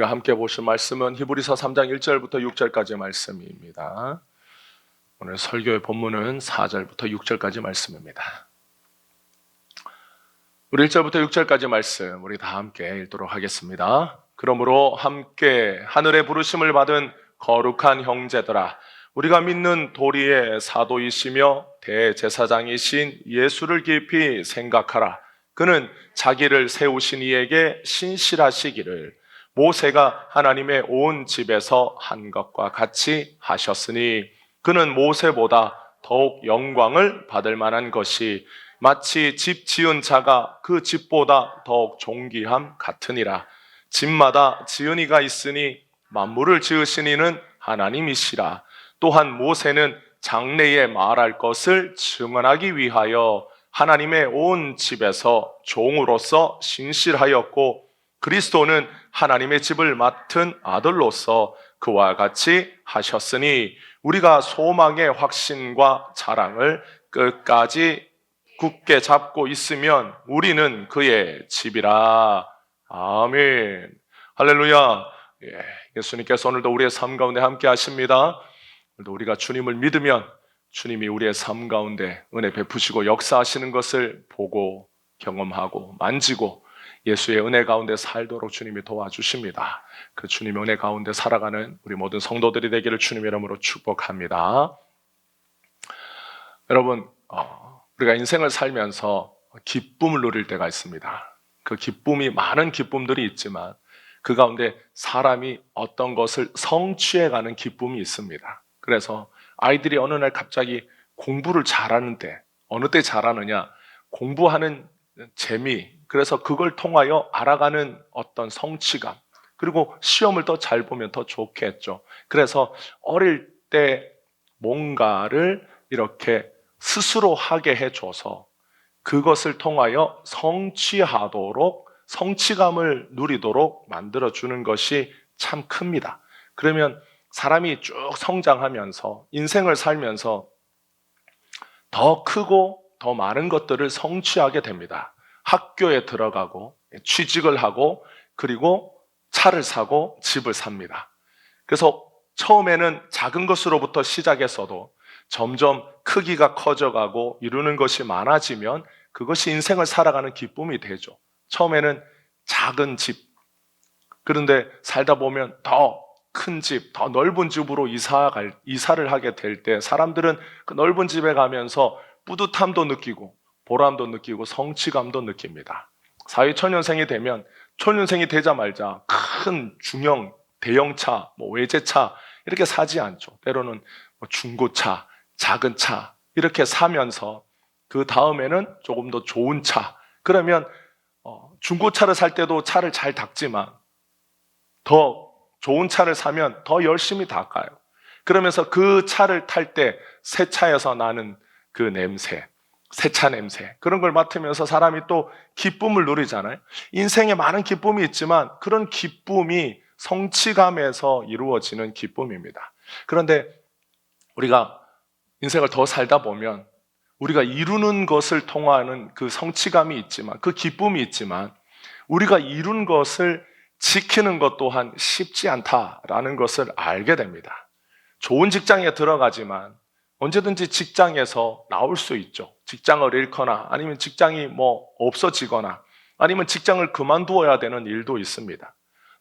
우리가 함께 보실 말씀은 히브리서 3장 1절부터 6절까지의 말씀입니다. 오늘 설교의 본문은 4절부터 6절까지 말씀입니다. 우리 1절부터 6절까지 말씀 우리 다 함께 읽도록 하겠습니다. 그러므로 함께 하늘의 부르심을 받은 거룩한 형제들아, 우리가 믿는 도리의 사도이시며 대제사장이신 예수를 깊이 생각하라. 그는 자기를 세우신 이에게 신실하시기를 모세가 하나님의 온 집에서 한 것과 같이 하셨으니, 그는 모세보다 더욱 영광을 받을 만한 것이 마치 집 지은 자가 그 집보다 더욱 존귀함 같으니라. 집마다 지은 이가 있으니 만물을 지으신 이는 하나님이시라. 또한 모세는 장래에 말할 것을 증언하기 위하여 하나님의 온 집에서 종으로서 신실하였고, 그리스도는 하나님의 집을 맡은 아들로서 그와 같이 하셨으니, 우리가 소망의 확신과 자랑을 끝까지 굳게 잡고 있으면 우리는 그의 집이라. 아멘. 할렐루야. 예수님께서 오늘도 우리의 삶 가운데 함께 하십니다. 오늘도 우리가 주님을 믿으면 주님이 우리의 삶 가운데 은혜 베푸시고 역사하시는 것을 보고 경험하고 만지고 예수의 은혜 가운데 살도록 주님이 도와주십니다. 그 주님의 은혜 가운데 살아가는 우리 모든 성도들이 되기를 주님의 이름으로 축복합니다. 여러분, 우리가 인생을 살면서 기쁨을 누릴 때가 있습니다. 그 기쁨이 많은 기쁨들이 있지만 그 가운데 사람이 어떤 것을 성취해가는 기쁨이 있습니다. 그래서 아이들이 어느 날 갑자기 공부를 잘하는데, 어느 때 잘하느냐? 공부하는 재미, 그래서 그걸 통하여 알아가는 어떤 성취감, 그리고 시험을 더 잘 보면 더 좋겠죠. 그래서 어릴 때 뭔가를 이렇게 스스로 하게 해줘서 그것을 통하여 성취하도록, 성취감을 누리도록 만들어주는 것이 참 큽니다. 그러면 사람이 쭉 성장하면서 인생을 살면서 더 크고 더 많은 것들을 성취하게 됩니다. 학교에 들어가고 취직을 하고 그리고 차를 사고 집을 삽니다. 그래서 처음에는 작은 것으로부터 시작했어도 점점 크기가 커져가고 이루는 것이 많아지면 그것이 인생을 살아가는 기쁨이 되죠. 처음에는 작은 집, 그런데 살다 보면 더 큰 집, 더 넓은 집으로 이사를 하게 될 때 사람들은 그 넓은 집에 가면서 뿌듯함도 느끼고 보람도 느끼고 성취감도 느낍니다. 사회초년생이 되면 초년생이 되자마자 큰 중형, 대형차, 외제차 이렇게 사지 않죠. 때로는 중고차, 작은 차 이렇게 사면서 그 다음에는 조금 더 좋은 차. 그러면 중고차를 살 때도 차를 잘 닦지만 더 좋은 차를 사면 더 열심히 닦아요. 그러면서 그 차를 탈 때 새 차에서 나는 그 냄새, 새 차 냄새, 그런 걸 맡으면서 사람이 또 기쁨을 누리잖아요. 인생에 많은 기쁨이 있지만 그런 기쁨이 성취감에서 이루어지는 기쁨입니다. 그런데 우리가 인생을 더 살다 보면 우리가 이루는 것을 통하는 그 성취감이 있지만, 그 기쁨이 있지만 우리가 이룬 것을 지키는 것 또한 쉽지 않다라는 것을 알게 됩니다. 좋은 직장에 들어가지만 언제든지 직장에서 나올 수 있죠. 직장을 잃거나 아니면 직장이 없어지거나 아니면 직장을 그만두어야 되는 일도 있습니다.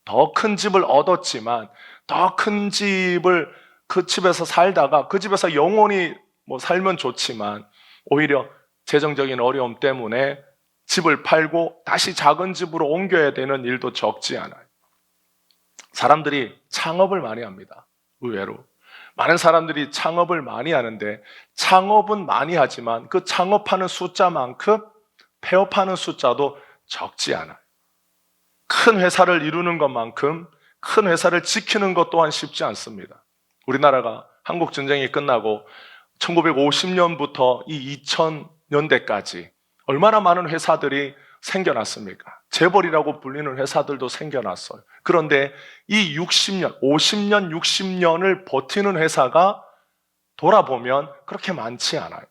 더 큰 집을 얻었지만 더 큰 집을 그 집에서 살다가 그 집에서 영원히 살면 좋지만 오히려 재정적인 어려움 때문에 집을 팔고 다시 작은 집으로 옮겨야 되는 일도 적지 않아요. 사람들이 창업을 많이 합니다. 의외로. 많은 사람들이 창업을 많이 하는데 창업은 많이 하지만 그 창업하는 숫자만큼 폐업하는 숫자도 적지 않아요. 큰 회사를 이루는 것만큼 큰 회사를 지키는 것 또한 쉽지 않습니다. 우리나라가 한국전쟁이 끝나고 1950년부터 이 2000년대까지 얼마나 많은 회사들이 생겨났습니까? 재벌이라고 불리는 회사들도 생겨났어요. 그런데 이 50년, 50년, 60년을 버티는 회사가 돌아보면 그렇게 많지 않아요.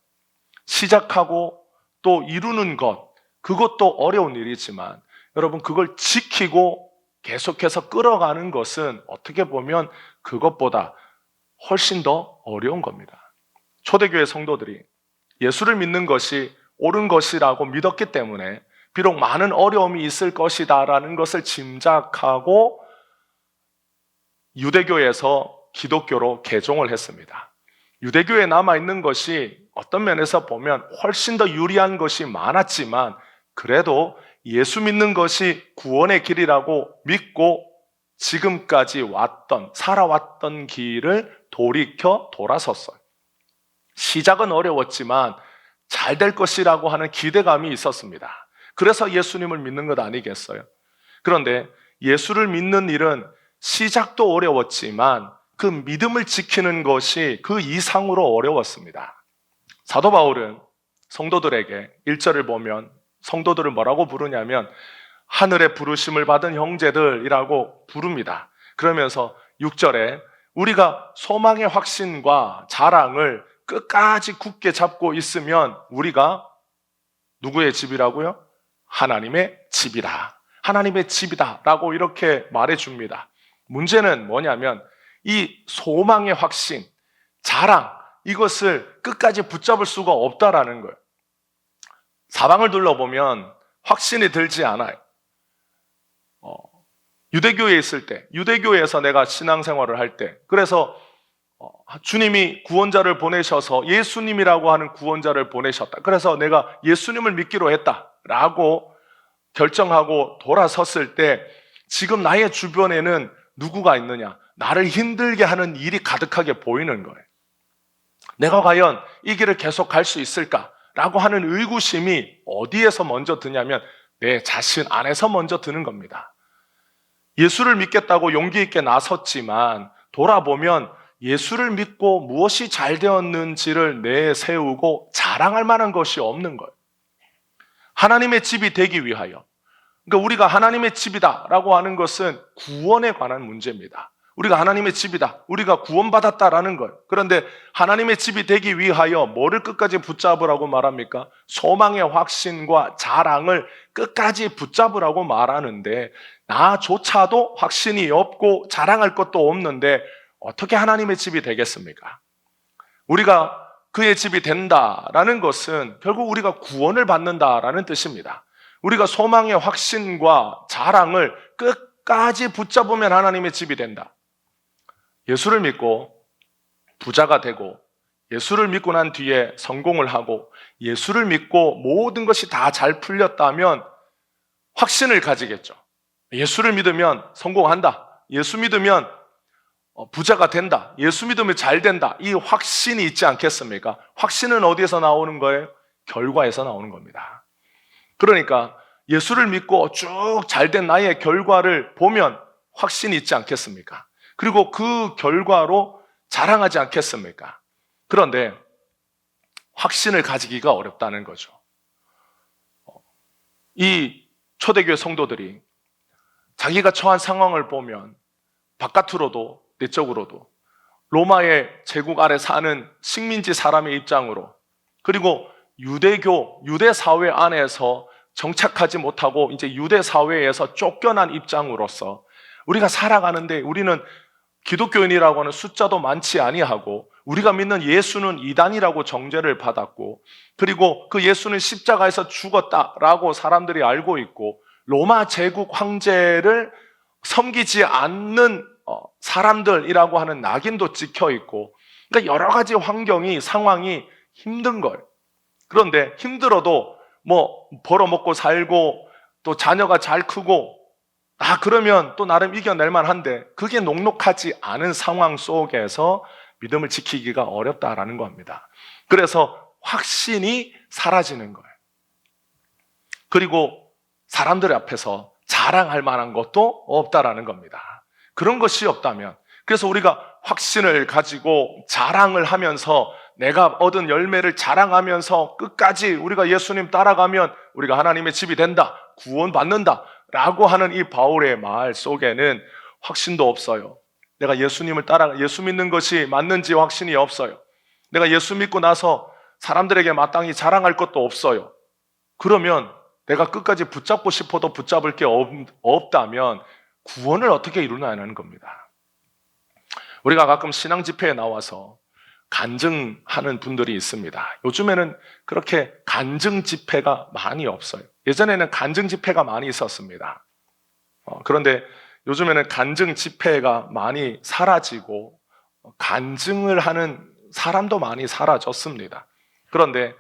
시작하고 또 이루는 것, 그것도 어려운 일이지만 여러분 그걸 지키고 계속해서 끌어가는 것은 어떻게 보면 그것보다 훨씬 더 어려운 겁니다. 초대교회 성도들이 예수를 믿는 것이 옳은 것이라고 믿었기 때문에 비록 많은 어려움이 있을 것이다라는 것을 짐작하고 유대교에서 기독교로 개종을 했습니다. 유대교에 남아있는 것이 어떤 면에서 보면 훨씬 더 유리한 것이 많았지만 그래도 예수 믿는 것이 구원의 길이라고 믿고 지금까지 살아왔던 길을 돌이켜 돌아섰어요. 시작은 어려웠지만 잘 될 것이라고 하는 기대감이 있었습니다. 그래서 예수님을 믿는 것 아니겠어요? 그런데 예수를 믿는 일은 시작도 어려웠지만 그 믿음을 지키는 것이 그 이상으로 어려웠습니다. 사도 바울은 성도들에게 1절을 보면 성도들을 뭐라고 부르냐면 하늘의 부르심을 받은 형제들이라고 부릅니다. 그러면서 6절에 우리가 소망의 확신과 자랑을 끝까지 굳게 잡고 있으면 우리가 누구의 집이라고요? 하나님의 집이다. 하나님의 집이다 라고 이렇게 말해줍니다. 문제는 뭐냐면 이 소망의 확신, 자랑 이것을 끝까지 붙잡을 수가 없다라는 거예요. 사방을 둘러보면 확신이 들지 않아요. 유대교에 있을 때, 유대교에서 내가 신앙생활을 할 때, 그래서 주님이 구원자를 보내셔서 예수님이라고 하는 구원자를 보내셨다. 그래서 내가 예수님을 믿기로 했다라고 결정하고 돌아섰을 때 지금 나의 주변에는 누구가 있느냐? 나를 힘들게 하는 일이 가득하게 보이는 거예요. 내가 과연 이 길을 계속 갈 수 있을까라고 하는 의구심이 어디에서 먼저 드냐면 내 자신 안에서 먼저 드는 겁니다. 예수를 믿겠다고 용기 있게 나섰지만 돌아보면 예수를 믿고 무엇이 잘 되었는지를 내세우고 자랑할 만한 것이 없는 거예요. 하나님의 집이 되기 위하여, 그러니까 우리가 하나님의 집이다라고 하는 것은 구원에 관한 문제입니다. 우리가 하나님의 집이다, 우리가 구원받았다라는 거예요. 그런데 하나님의 집이 되기 위하여 뭐를 끝까지 붙잡으라고 말합니까? 소망의 확신과 자랑을 끝까지 붙잡으라고 말하는데 나조차도 확신이 없고 자랑할 것도 없는데 어떻게 하나님의 집이 되겠습니까? 우리가 그의 집이 된다라는 것은 결국 우리가 구원을 받는다라는 뜻입니다. 우리가 소망의 확신과 자랑을 끝까지 붙잡으면 하나님의 집이 된다. 예수를 믿고 부자가 되고 예수를 믿고 난 뒤에 성공을 하고 예수를 믿고 모든 것이 다 잘 풀렸다면 확신을 가지겠죠. 예수를 믿으면 성공한다. 예수 믿으면 부자가 된다. 예수 믿으면 잘 된다. 이 확신이 있지 않겠습니까? 확신은 어디에서 나오는 거예요? 결과에서 나오는 겁니다. 그러니까 예수를 믿고 쭉 잘된 나의 결과를 보면 확신이 있지 않겠습니까? 그리고 그 결과로 자랑하지 않겠습니까? 그런데 확신을 가지기가 어렵다는 거죠. 이 초대교회 성도들이 자기가 처한 상황을 보면 바깥으로도 내적으로도 로마의 제국 아래 사는 식민지 사람의 입장으로 그리고 유대 사회 안에서 정착하지 못하고 이제 유대 사회에서 쫓겨난 입장으로서 우리가 살아가는데 우리는 기독교인이라고 하는 숫자도 많지 아니하고 우리가 믿는 예수는 이단이라고 정죄를 받았고 그리고 그 예수는 십자가에서 죽었다라고 사람들이 알고 있고 로마 제국 황제를 섬기지 않는 사람들이라고 하는 낙인도 찍혀 있고 그러니까 여러 가지 상황이 힘든 거예요. 그런데 힘들어도 벌어먹고 살고 또 자녀가 잘 크고 그러면 또 나름 이겨낼 만한데 그게 녹록하지 않은 상황 속에서 믿음을 지키기가 어렵다라는 겁니다. 그래서 확신이 사라지는 거예요. 그리고 사람들 앞에서 자랑할 만한 것도 없다라는 겁니다. 그런 것이 없다면 그래서 우리가 확신을 가지고 자랑을 하면서 내가 얻은 열매를 자랑하면서 끝까지 우리가 예수님 따라가면 우리가 하나님의 집이 된다, 구원받는다 라고 하는 이 바울의 말 속에는 확신도 없어요. 내가 예수 믿는 것이 맞는지 확신이 없어요. 내가 예수 믿고 나서 사람들에게 마땅히 자랑할 것도 없어요. 그러면 내가 끝까지 붙잡고 싶어도 붙잡을 게 없다면 구원을 어떻게 이루냐는 겁니다. 우리가 가끔 신앙 집회에 나와서 간증하는 분들이 있습니다. 요즘에는 그렇게 간증 집회가 많이 없어요. 예전에는 간증 집회가 많이 있었습니다. 그런데 요즘에는 간증 집회가 많이 사라지고 간증을 하는 사람도 많이 사라졌습니다. 그런데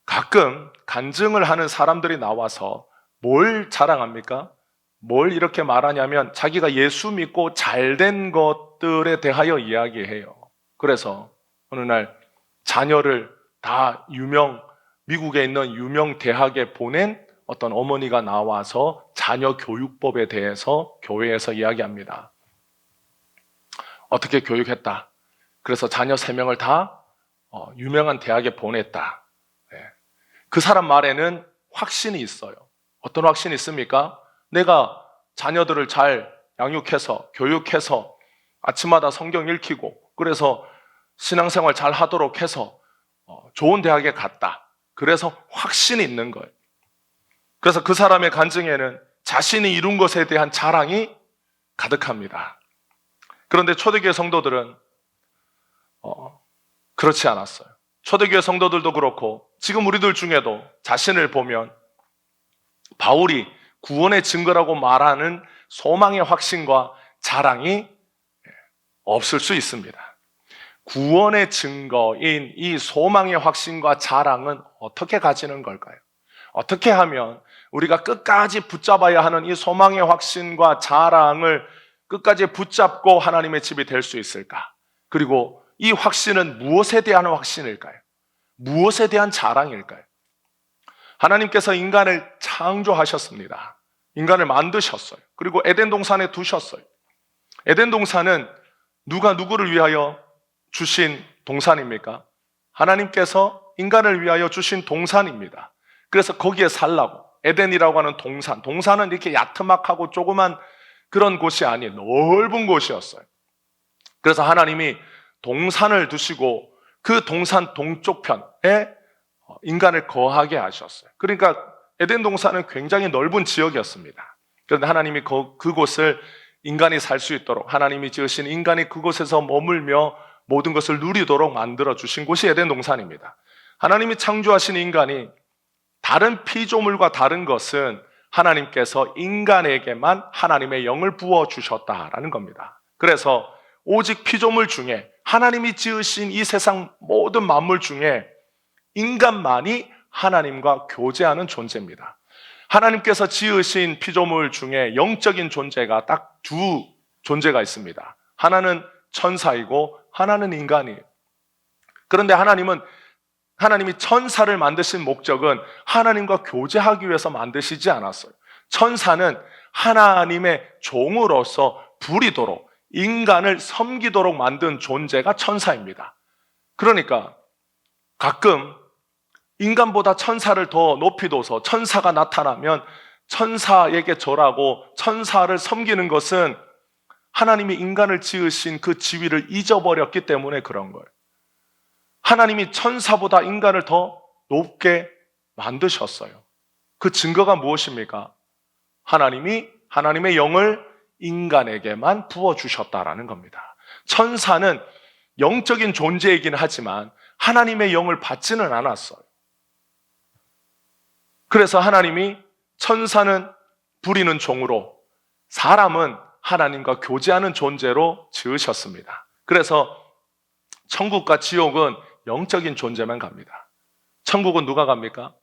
가끔 간증을 하는 사람들이 나와서 뭘 자랑합니까? 뭘 이렇게 말하냐면 자기가 예수 믿고 잘된 것들에 대하여 이야기해요. 그래서 어느 날 자녀를 다 미국에 있는 유명 대학에 보낸 어떤 어머니가 나와서 자녀 교육법에 대해서 교회에서 이야기합니다. 어떻게 교육했다. 그래서 자녀 3명을 다 유명한 대학에 보냈다. 그 사람 말에는 확신이 있어요. 어떤 확신이 있습니까? 내가 자녀들을 잘 양육해서 교육해서 아침마다 성경 읽히고 그래서 신앙생활 잘 하도록 해서 좋은 대학에 갔다. 그래서 확신이 있는 거예요. 그래서 그 사람의 간증에는 자신이 이룬 것에 대한 자랑이 가득합니다. 그런데 초대교회 성도들은 그렇지 않았어요. 초대교회 성도들도 그렇고 지금 우리들 중에도 자신을 보면 바울이 구원의 증거라고 말하는 소망의 확신과 자랑이 없을 수 있습니다. 구원의 증거인 이 소망의 확신과 자랑은 어떻게 가지는 걸까요? 어떻게 하면 우리가 끝까지 붙잡아야 하는 이 소망의 확신과 자랑을 끝까지 붙잡고 하나님의 집이 될 수 있을까? 그리고 이 확신은 무엇에 대한 확신일까요? 무엇에 대한 자랑일까요? 하나님께서 인간을 창조하셨습니다. 인간을 만드셨어요. 그리고 에덴 동산에 두셨어요. 에덴 동산은 누가 누구를 위하여 주신 동산입니까? 하나님께서 인간을 위하여 주신 동산입니다. 그래서 거기에 살라고 에덴이라고 하는 동산은 이렇게 야트막하고 조그만 그런 곳이 아닌 넓은 곳이었어요. 그래서 하나님이 동산을 두시고 그 동산 동쪽 편에 인간을 거하게 하셨어요. 그러니까 에덴 동산은 굉장히 넓은 지역이었습니다. 그런데 하나님이 그곳을 인간이 살 수 있도록 하나님이 지으신 인간이 그곳에서 머물며 모든 것을 누리도록 만들어 주신 곳이 에덴 동산입니다. 하나님이 창조하신 인간이 다른 피조물과 다른 것은 하나님께서 인간에게만 하나님의 영을 부어 주셨다라는 겁니다. 그래서 오직 피조물 중에 하나님이 지으신 이 세상 모든 만물 중에 인간만이 하나님과 교제하는 존재입니다. 하나님께서 지으신 피조물 중에 영적인 존재가 딱 두 존재가 있습니다. 하나는 천사이고 하나는 인간이에요. 그런데 하나님이 천사를 만드신 목적은 하나님과 교제하기 위해서 만드시지 않았어요. 천사는 하나님의 종으로서 부리도록 인간을 섬기도록 만든 존재가 천사입니다. 그러니까 가끔 인간보다 천사를 더 높이 둬서 천사가 나타나면 천사에게 절하고 천사를 섬기는 것은 하나님이 인간을 지으신 그 지위를 잊어버렸기 때문에 그런 거예요. 하나님이 천사보다 인간을 더 높게 만드셨어요. 그 증거가 무엇입니까? 하나님이 하나님의 영을 인간에게만 부어주셨다라는 겁니다. 천사는 영적인 존재이긴 하지만 하나님의 영을 받지는 않았어요. 그래서 하나님이 천사는 부리는 종으로 사람은 하나님과 교제하는 존재로 지으셨습니다. 그래서 천국과 지옥은 영적인 존재만 갑니다. 천국은 누가 갑니까?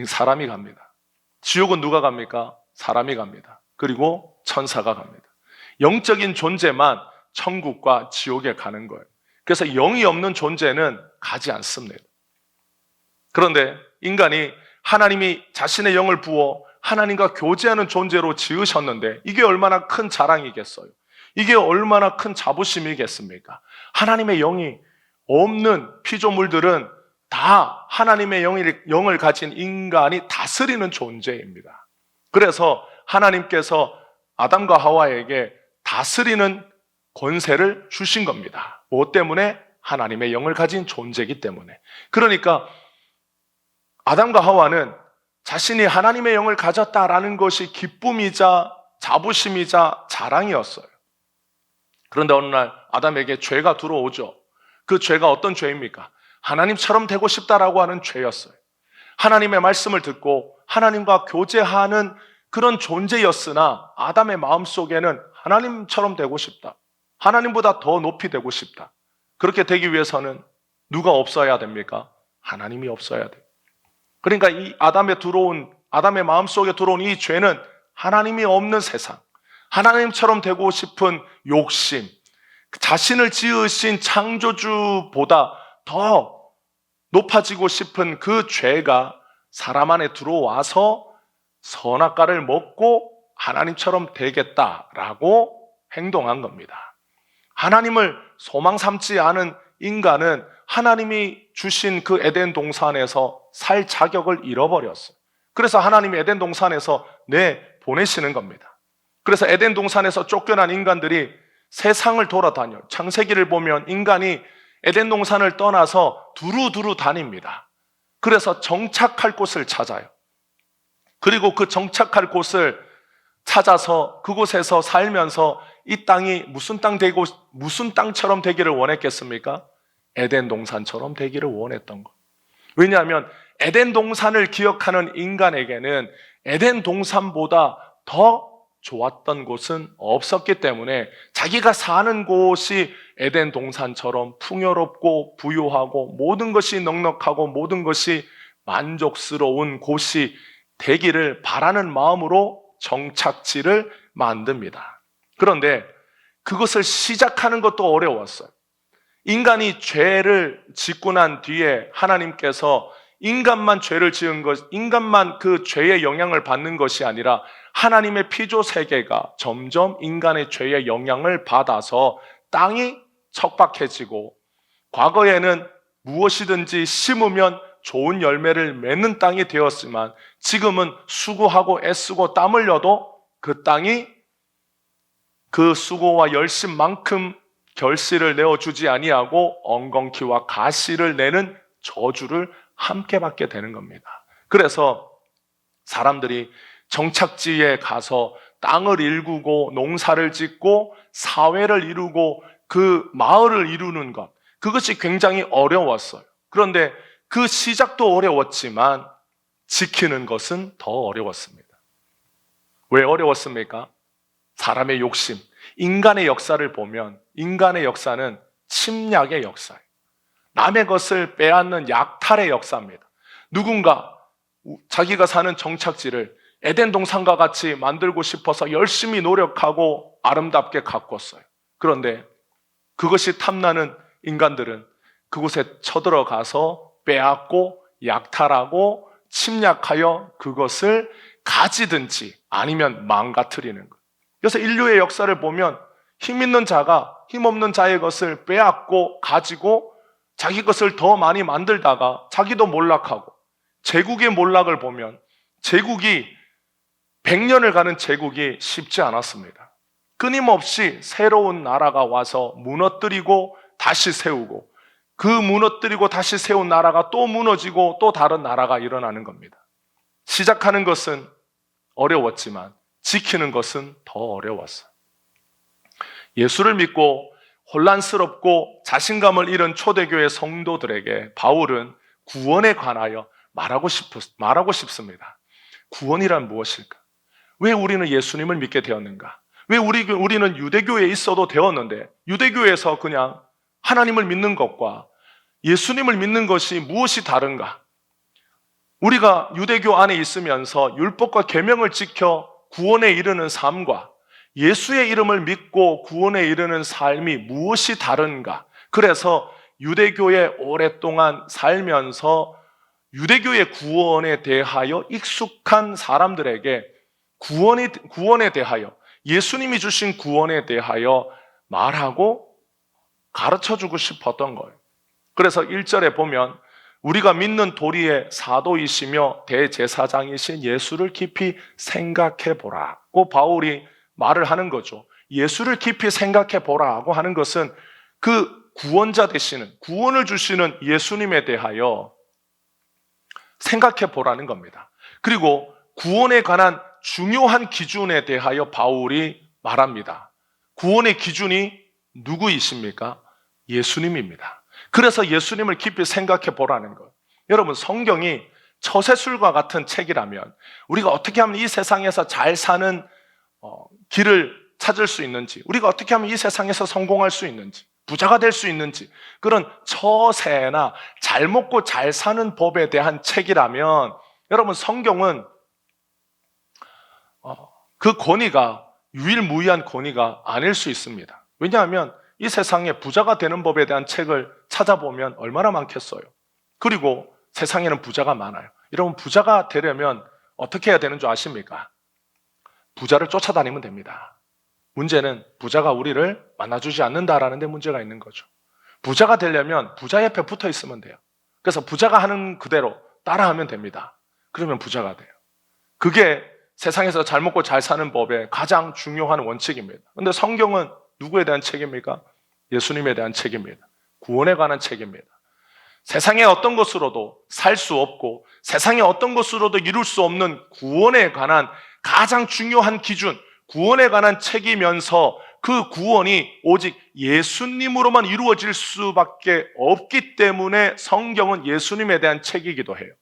사람이 갑니다. 지옥은 누가 갑니까? 사람이 갑니다. 그리고 천사가 갑니다. 영적인 존재만 천국과 지옥에 가는 거예요. 그래서 영이 없는 존재는 가지 않습니다. 그런데 인간이 하나님이 자신의 영을 부어 하나님과 교제하는 존재로 지으셨는데 이게 얼마나 큰 자랑이겠어요? 이게 얼마나 큰 자부심이겠습니까? 하나님의 영이 없는 피조물들은 다 하나님의 영을 가진 인간이 다스리는 존재입니다. 그래서 하나님께서 아담과 하와에게 다스리는 권세를 주신 겁니다. 무엇 때문에? 하나님의 영을 가진 존재이기 때문에. 그러니까 아담과 하와는 자신이 하나님의 영을 가졌다라는 것이 기쁨이자 자부심이자 자랑이었어요. 그런데 어느 날 아담에게 죄가 들어오죠. 그 죄가 어떤 죄입니까? 하나님처럼 되고 싶다라고 하는 죄였어요. 하나님의 말씀을 듣고 하나님과 교제하는 그런 존재였으나 아담의 마음속에는 하나님처럼 되고 싶다. 하나님보다 더 높이 되고 싶다. 그렇게 되기 위해서는 누가 없어야 됩니까? 하나님이 없어야 돼요. 그러니까 이 아담의 마음속에 들어온 이 죄는 하나님이 없는 세상, 하나님처럼 되고 싶은 욕심, 자신을 지으신 창조주보다 더 높아지고 싶은 그 죄가 사람 안에 들어와서 선악과를 먹고 하나님처럼 되겠다라고 행동한 겁니다. 하나님을 소망 삼지 않은 인간은 하나님이 주신 그 에덴 동산에서 살 자격을 잃어버렸어요. 그래서 하나님이 에덴 동산에서 보내시는 겁니다. 그래서 에덴 동산에서 쫓겨난 인간들이 세상을 돌아다녀요. 창세기를 보면 인간이 에덴 동산을 떠나서 두루두루 다닙니다. 그래서 정착할 곳을 찾아요. 그리고 그 정착할 곳을 찾아서 그곳에서 살면서 이 땅이 무슨 땅처럼 되기를 원했겠습니까? 에덴 동산처럼 되기를 원했던 것. 왜냐하면 에덴 동산을 기억하는 인간에게는 에덴 동산보다 더 좋았던 곳은 없었기 때문에 자기가 사는 곳이 에덴 동산처럼 풍요롭고 부유하고 모든 것이 넉넉하고 모든 것이 만족스러운 곳이 되기를 바라는 마음으로 정착지를 만듭니다. 그런데 그것을 시작하는 것도 어려웠어요. 인간이 죄를 짓고 난 뒤에 하나님께서 인간만 죄를 지은 것, 인간만 그 죄의 영향을 받는 것이 아니라 하나님의 피조 세계가 점점 인간의 죄의 영향을 받아서 땅이 척박해지고, 과거에는 무엇이든지 심으면 좋은 열매를 맺는 땅이 되었지만 지금은 수고하고 애쓰고 땀 흘려도 그 땅이 그 수고와 열심만큼 결실을 내어주지 아니하고 엉겅퀴와 가시를 내는 저주를 함께 받게 되는 겁니다. 그래서 사람들이 정착지에 가서 땅을 일구고 농사를 짓고 사회를 이루고 그 마을을 이루는 것, 그것이 굉장히 어려웠어요. 그런데 그 시작도 어려웠지만 지키는 것은 더 어려웠습니다. 왜 어려웠습니까? 사람의 욕심, 인간의 역사를 보면 인간의 역사는 침략의 역사예요. 남의 것을 빼앗는 약탈의 역사입니다. 누군가 자기가 사는 정착지를 에덴 동산과 같이 만들고 싶어서 열심히 노력하고 아름답게 가꿨어요. 그런데 그것이 탐나는 인간들은 그곳에 쳐들어가서 빼앗고 약탈하고 침략하여 그것을 가지든지 아니면 망가뜨리는 거예요. 그래서 인류의 역사를 보면 힘 있는 자가 힘 없는 자의 것을 빼앗고 가지고 자기 것을 더 많이 만들다가 자기도 몰락하고, 제국의 몰락을 보면 제국이 100년을 가는 제국이 쉽지 않았습니다. 끊임없이 새로운 나라가 와서 무너뜨리고 다시 세우고, 그 무너뜨리고 다시 세운 나라가 또 무너지고 또 다른 나라가 일어나는 겁니다. 시작하는 것은 어려웠지만 지키는 것은 더 어려웠어요. 예수를 믿고 혼란스럽고 자신감을 잃은 초대교회 성도들에게 바울은 구원에 관하여 말하고 싶습니다. 구원이란 무엇일까? 왜 우리는 예수님을 믿게 되었는가? 왜 우리는 유대교회에 있어도 되었는데 유대교회에서 그냥 하나님을 믿는 것과 예수님을 믿는 것이 무엇이 다른가? 우리가 유대교 안에 있으면서 율법과 계명을 지켜 구원에 이르는 삶과 예수의 이름을 믿고 구원에 이르는 삶이 무엇이 다른가? 그래서 유대교에 오랫동안 살면서 유대교의 구원에 대하여 익숙한 사람들에게 구원에 대하여, 예수님이 주신 구원에 대하여 말하고 가르쳐주고 싶었던 거예요. 그래서 1절에 보면 우리가 믿는 도리의 사도이시며 대제사장이신 예수를 깊이 생각해 보라고 바울이 말을 하는 거죠. 예수를 깊이 생각해 보라고 하는 것은 그 구원자 되시는, 구원을 주시는 예수님에 대하여 생각해 보라는 겁니다. 그리고 구원에 관한 중요한 기준에 대하여 바울이 말합니다. 구원의 기준이 누구이십니까? 예수님입니다. 그래서 예수님을 깊이 생각해 보라는 것. 여러분, 성경이 처세술과 같은 책이라면 우리가 어떻게 하면 이 세상에서 잘 사는 길을 찾을 수 있는지, 우리가 어떻게 하면 이 세상에서 성공할 수 있는지, 부자가 될 수 있는지, 그런 처세나 잘 먹고 잘 사는 법에 대한 책이라면 여러분, 성경은 그 권위가 유일무이한 권위가 아닐 수 있습니다. 왜냐하면 이 세상에 부자가 되는 법에 대한 책을 찾아보면 얼마나 많겠어요. 그리고 세상에는 부자가 많아요. 여러분, 부자가 되려면 어떻게 해야 되는 줄 아십니까? 부자를 쫓아다니면 됩니다. 문제는 부자가 우리를 만나주지 않는다라는 데 문제가 있는 거죠. 부자가 되려면 부자 옆에 붙어 있으면 돼요. 그래서 부자가 하는 그대로 따라하면 됩니다. 그러면 부자가 돼요. 그게 세상에서 잘 먹고 잘 사는 법의 가장 중요한 원칙입니다. 그런데 성경은 누구에 대한 책입니까? 예수님에 대한 책입니다. 구원에 관한 책입니다. 세상의 어떤 것으로도 살 수 없고 세상의 어떤 것으로도 이룰 수 없는 구원에 관한 가장 중요한 기준, 구원에 관한 책이면서 그 구원이 오직 예수님으로만 이루어질 수밖에 없기 때문에 성경은 예수님에 대한 책이기도 해요.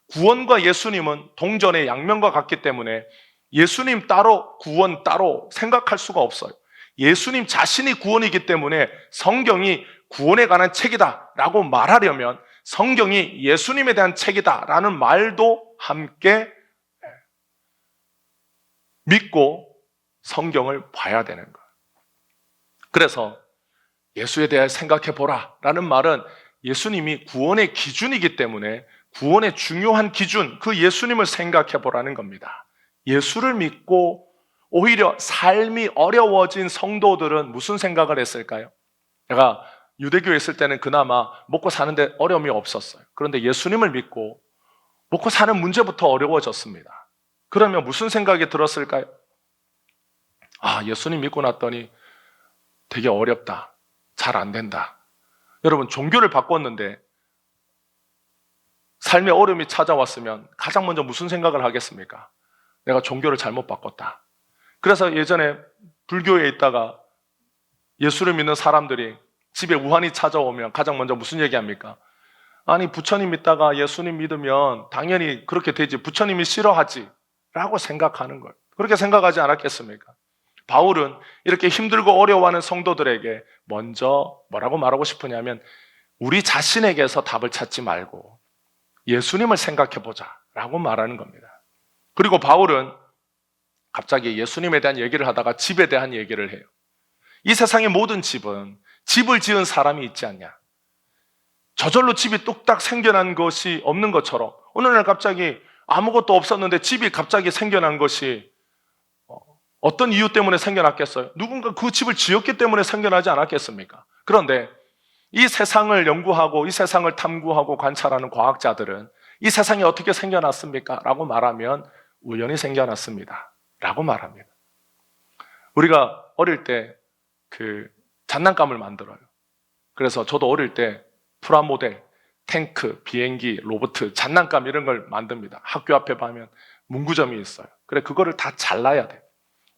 구원과 예수님은 동전의 양면과 같기 때문에 예수님 따로 구원 따로 생각할 수가 없어요. 예수님 자신이 구원이기 때문에 성경이 구원에 관한 책이다 라고 말하려면 성경이 예수님에 대한 책이다 라는 말도 함께 믿고 성경을 봐야 되는 거예요. 그래서 예수에 대해 생각해 보라 라는 말은 예수님이 구원의 기준이기 때문에 구원의 중요한 기준, 그 예수님을 생각해 보라는 겁니다. 예수를 믿고 오히려 삶이 어려워진 성도들은 무슨 생각을 했을까요? 제가 유대교에 있을 때는 그나마 먹고 사는데 어려움이 없었어요. 그런데 예수님을 믿고 먹고 사는 문제부터 어려워졌습니다. 그러면 무슨 생각이 들었을까요? 아, 예수님 믿고 났더니 되게 어렵다. 잘 안 된다. 여러분, 종교를 바꿨는데 삶의 어려움이 찾아왔으면 가장 먼저 무슨 생각을 하겠습니까? 내가 종교를 잘못 바꿨다. 그래서 예전에 불교에 있다가 예수를 믿는 사람들이 집에 우환이 찾아오면 가장 먼저 무슨 얘기합니까? 아니, 부처님 믿다가 예수님 믿으면 당연히 그렇게 되지. 부처님이 싫어하지. 라고 생각하는 거예요. 그렇게 생각하지 않았겠습니까? 바울은 이렇게 힘들고 어려워하는 성도들에게 먼저 뭐라고 말하고 싶으냐면 우리 자신에게서 답을 찾지 말고 예수님을 생각해보자 라고 말하는 겁니다. 그리고 바울은 갑자기 예수님에 대한 얘기를 하다가 집에 대한 얘기를 해요. 이 세상의 모든 집은 집을 지은 사람이 있지 않냐. 저절로 집이 뚝딱 생겨난 것이 없는 것처럼 어느 날 갑자기 아무것도 없었는데 집이 갑자기 생겨난 것이 어떤 이유 때문에 생겨났겠어요? 누군가 그 집을 지었기 때문에 생겨나지 않았겠습니까? 그런데 이 세상을 연구하고 이 세상을 탐구하고 관찰하는 과학자들은 이 세상이 어떻게 생겨났습니까? 라고 말하면 우연히 생겨났습니다. 라고 말합니다. 우리가 어릴 때 장난감을 만들어요. 그래서 저도 어릴 때 프라모델, 탱크, 비행기, 로봇, 장난감 이런 걸 만듭니다. 학교 앞에 가면 문구점이 있어요. 그래, 그거를 다 잘라야 돼요.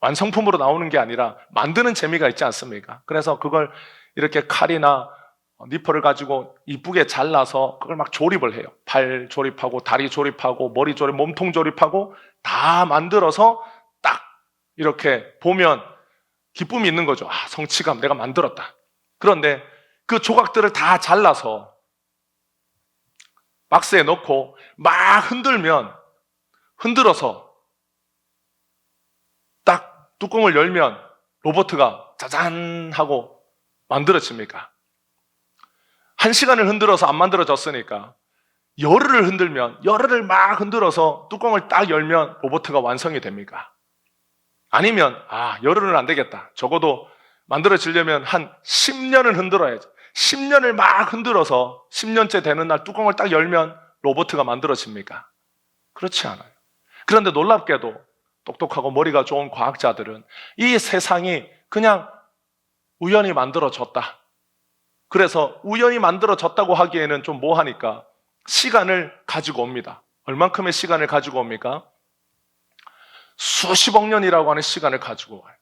완성품으로 나오는 게 아니라 만드는 재미가 있지 않습니까? 그래서 그걸 이렇게 칼이나 니퍼를 가지고 이쁘게 잘라서 그걸 막 조립을 해요. 팔 조립하고 다리 조립하고 머리 조립, 몸통 조립하고 다 만들어서 딱 이렇게 보면 기쁨이 있는 거죠. 아, 성취감, 내가 만들었다. 그런데 그 조각들을 다 잘라서 박스에 넣고 막 흔들어서 딱 뚜껑을 열면 로봇가 짜잔 하고 만들어집니까? 1시간을 흔들어서 안 만들어졌으니까 열흘을 흔들면, 열흘을 막 흔들어서 뚜껑을 딱 열면 로봇가 완성이 됩니까? 아니면 열흘은 안 되겠다. 적어도 만들어지려면 한 10년을 흔들어야지. 10년을 막 흔들어서 10년째 되는 날 뚜껑을 딱 열면 로봇가 만들어집니까? 그렇지 않아요. 그런데 놀랍게도 똑똑하고 머리가 좋은 과학자들은 이 세상이 그냥 우연히 만들어졌다. 그래서 우연히 만들어졌다고 하기에는 좀 뭐하니까 시간을 가지고 옵니다. 얼만큼의 시간을 가지고 옵니까? 수십억 년이라고 하는 시간을 가지고 와요.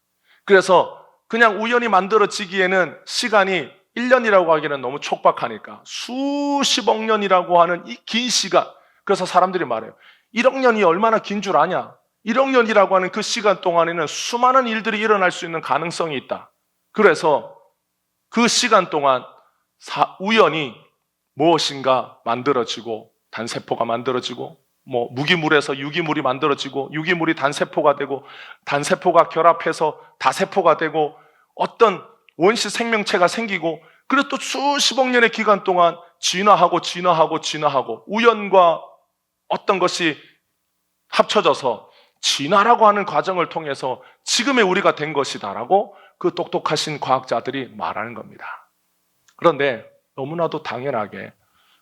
그래서 그냥 우연히 만들어지기에는 시간이 1년이라고 하기는 너무 촉박하니까 수십억 년이라고 하는 이 긴 시간, 그래서 사람들이 말해요. 1억 년이 얼마나 긴 줄 아냐? 1억 년이라고 하는 그 시간 동안에는 수많은 일들이 일어날 수 있는 가능성이 있다. 그래서 그 시간 동안 우연히 무엇인가 만들어지고, 단세포가 만들어지고, 무기물에서 유기물이 만들어지고, 유기물이 단세포가 되고, 단세포가 결합해서 다세포가 되고, 어떤 원시 생명체가 생기고, 그리고 또 수십억 년의 기간 동안 진화하고 우연과 어떤 것이 합쳐져서 진화라고 하는 과정을 통해서 지금의 우리가 된 것이다라고 그 똑똑하신 과학자들이 말하는 겁니다. 그런데 너무나도 당연하게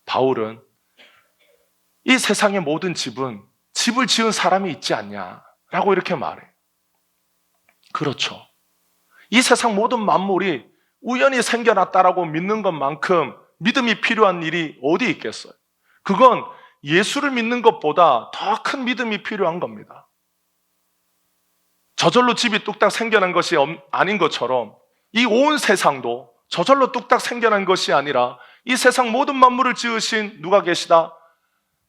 바울은 이 세상의 모든 집을 지은 사람이 있지 않냐라고 이렇게 말해. 그렇죠. 이 세상 모든 만물이 우연히 생겨났다라고 믿는 것만큼 믿음이 필요한 일이 어디 있겠어요? 그건 예수를 믿는 것보다 더 큰 믿음이 필요한 겁니다. 저절로 집이 뚝딱 생겨난 것이 아닌 것처럼 이 온 세상도 저절로 뚝딱 생겨난 것이 아니라 이 세상 모든 만물을 지으신 누가 계시다?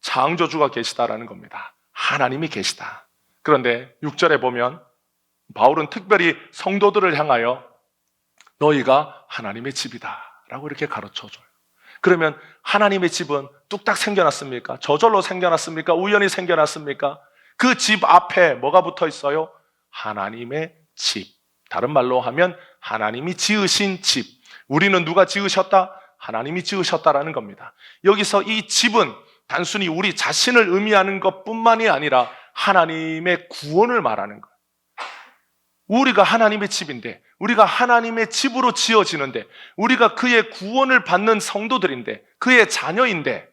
창조주가 계시다라는 겁니다. 하나님이 계시다. 그런데 6절에 보면 바울은 특별히 성도들을 향하여 너희가 하나님의 집이다 라고 이렇게 가르쳐줘요. 그러면 하나님의 집은 뚝딱 생겨났습니까? 저절로 생겨났습니까? 우연히 생겨났습니까? 그 집 앞에 뭐가 붙어 있어요? 하나님의 집. 다른 말로 하면 하나님이 지으신 집. 우리는 누가 지으셨다? 하나님이 지으셨다라는 겁니다. 여기서 이 집은 단순히 우리 자신을 의미하는 것뿐만이 아니라 하나님의 구원을 말하는 거예요. 우리가 하나님의 집인데, 우리가 하나님의 집으로 지어지는데, 우리가 그의 구원을 받는 성도들인데, 그의 자녀인데,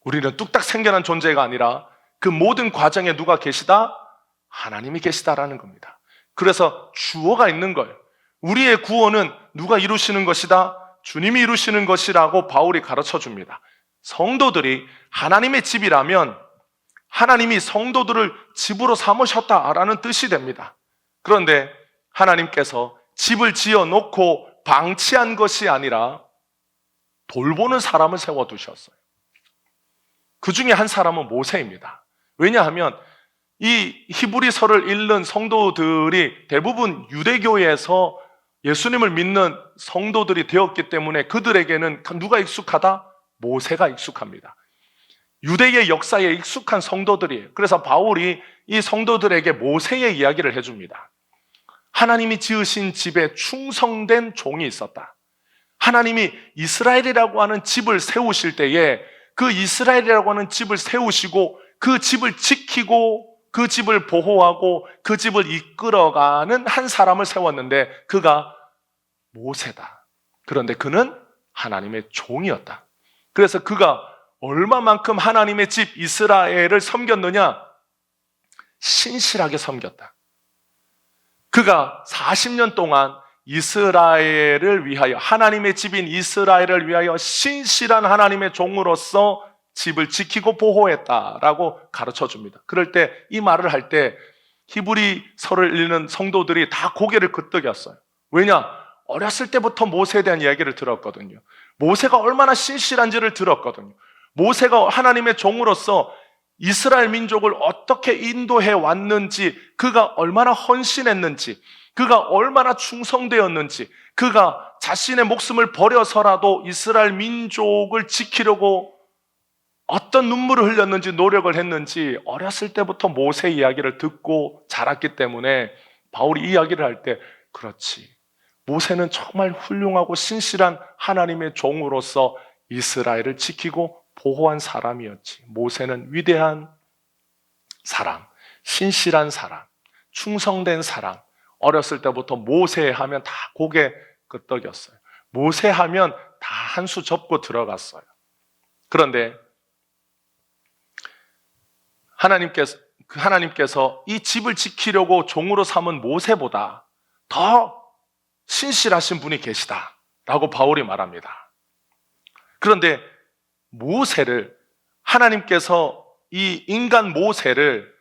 우리는 뚝딱 생겨난 존재가 아니라 그 모든 과정에 누가 계시다? 하나님이 계시다라는 겁니다. 그래서 주어가 있는 거예요. 우리의 구원은 누가 이루시는 것이다? 주님이 이루시는 것이라고 바울이 가르쳐 줍니다. 성도들이 하나님의 집이라면 하나님이 성도들을 집으로 삼으셨다라는 뜻이 됩니다. 그런데 하나님께서 집을 지어놓고 방치한 것이 아니라 돌보는 사람을 세워두셨어요. 그 중에 한 사람은 모세입니다. 왜냐하면 이 히브리서를 읽는 성도들이 대부분 유대교에서 예수님을 믿는 성도들이 되었기 때문에 그들에게는 누가 익숙하다? 모세가 익숙합니다. 유대의 역사에 익숙한 성도들이에요. 그래서 바울이 이 성도들에게 모세의 이야기를 해줍니다. 하나님이 지으신 집에 충성된 종이 있었다. 하나님이 이스라엘이라고 하는 집을 세우실 때에 그 이스라엘이라고 하는 집을 세우시고 그 집을 지키고 그 집을 보호하고 그 집을 이끌어가는 한 사람을 세웠는데 그가 모세다. 그런데 그는 하나님의 종이었다. 그래서 그가 얼마만큼 하나님의 집 이스라엘을 섬겼느냐? 신실하게 섬겼다. 그가 40년 동안 이스라엘을 위하여, 하나님의 집인 이스라엘을 위하여 신실한 하나님의 종으로서 집을 지키고 보호했다라고 가르쳐 줍니다. 그럴 때 이 말을 할 때 히브리서를 읽는 성도들이 다 고개를 끄덕였어요. 왜냐? 어렸을 때부터 모세에 대한 이야기를 들었거든요. 모세가 얼마나 신실한지를 들었거든요. 모세가 하나님의 종으로서 이스라엘 민족을 어떻게 인도해 왔는지, 그가 얼마나 헌신했는지, 그가 얼마나 충성되었는지, 그가 자신의 목숨을 버려서라도 이스라엘 민족을 지키려고 어떤 눈물을 흘렸는지, 노력을 했는지 어렸을 때부터 모세 이야기를 듣고 자랐기 때문에 바울이 이 이야기를 할 때 그렇지, 모세는 정말 훌륭하고 신실한 하나님의 종으로서 이스라엘을 지키고 보호한 사람이었지. 모세는 위대한 사람, 신실한 사람, 충성된 사람. 어렸을 때부터 모세 하면 다 고개 끄덕였어요. 모세 하면 다 한 수 접고 들어갔어요. 그런데 하나님께서 이 집을 지키려고 종으로 삼은 모세보다 더 신실하신 분이 계시다라고 바울이 말합니다. 그런데 모세를, 하나님께서 이 인간 모세를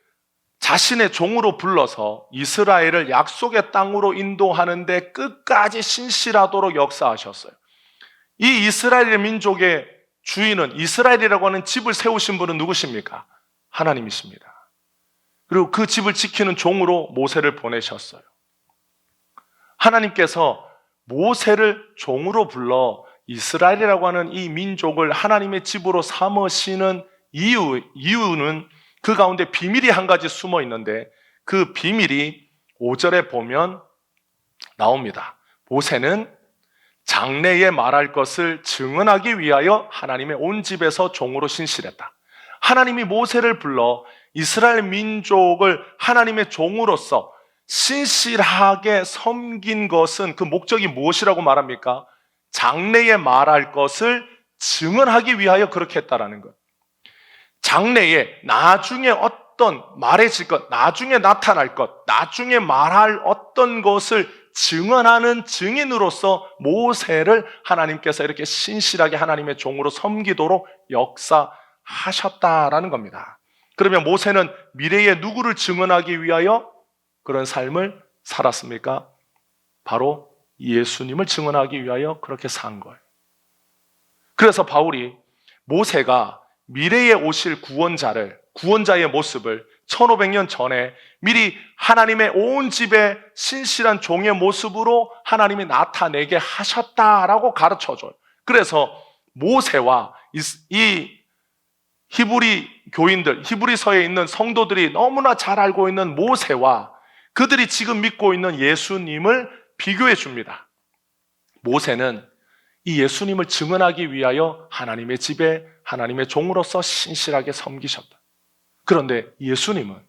자신의 종으로 불러서 이스라엘을 약속의 땅으로 인도하는데 끝까지 신실하도록 역사하셨어요. 이 이스라엘 민족의 주인은, 이스라엘이라고 하는 집을 세우신 분은 누구십니까? 하나님이십니다. 그리고 그 집을 지키는 종으로 모세를 보내셨어요. 하나님께서 모세를 종으로 불러 이스라엘이라고 하는 이 민족을 하나님의 집으로 삼으시는 이유는 그 가운데 비밀이 한 가지 숨어 있는데, 그 비밀이 5절에 보면 나옵니다. 모세는 장래에 말할 것을 증언하기 위하여 하나님의 온 집에서 종으로 신실했다. 하나님이 모세를 불러 이스라엘 민족을 하나님의 종으로서 신실하게 섬긴 것은, 그 목적이 무엇이라고 말합니까? 장래에 말할 것을 증언하기 위하여 그렇게 했다라는 것. 장래에, 나중에 어떤 말해질 것, 나중에 나타날 것, 나중에 말할 어떤 것을 증언하는 증인으로서 모세를 하나님께서 이렇게 신실하게 하나님의 종으로 섬기도록 역사하셨다라는 겁니다. 그러면 모세는 미래에 누구를 증언하기 위하여 그런 삶을 살았습니까? 바로 예수님을 증언하기 위하여 그렇게 산 거예요. 그래서 바울이 모세가 미래에 오실 구원자의 모습을 1500년 전에 미리 하나님의 온 집에 신실한 종의 모습으로 하나님이 나타내게 하셨다라고 가르쳐줘요. 그래서 모세와 이 히브리 교인들, 히브리서에 있는 성도들이 너무나 잘 알고 있는 모세와 그들이 지금 믿고 있는 예수님을 비교해 줍니다. 모세는 이 예수님을 증언하기 위하여 하나님의 집에 하나님의 종으로서 신실하게 섬기셨다. 그런데 예수님은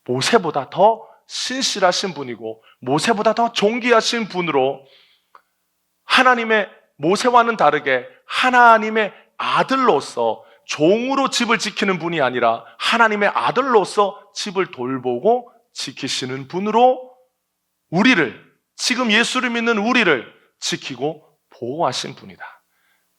모세보다 더 신실하신 분이고 모세보다 더 존귀하신 분으로 하나님의, 모세와는 다르게 하나님의 아들로서 종으로 집을 지키는 분이 아니라 하나님의 아들로서 집을 돌보고 지키시는 분으로 우리를, 지금 예수를 믿는 우리를 지키고 보호하신 분이다.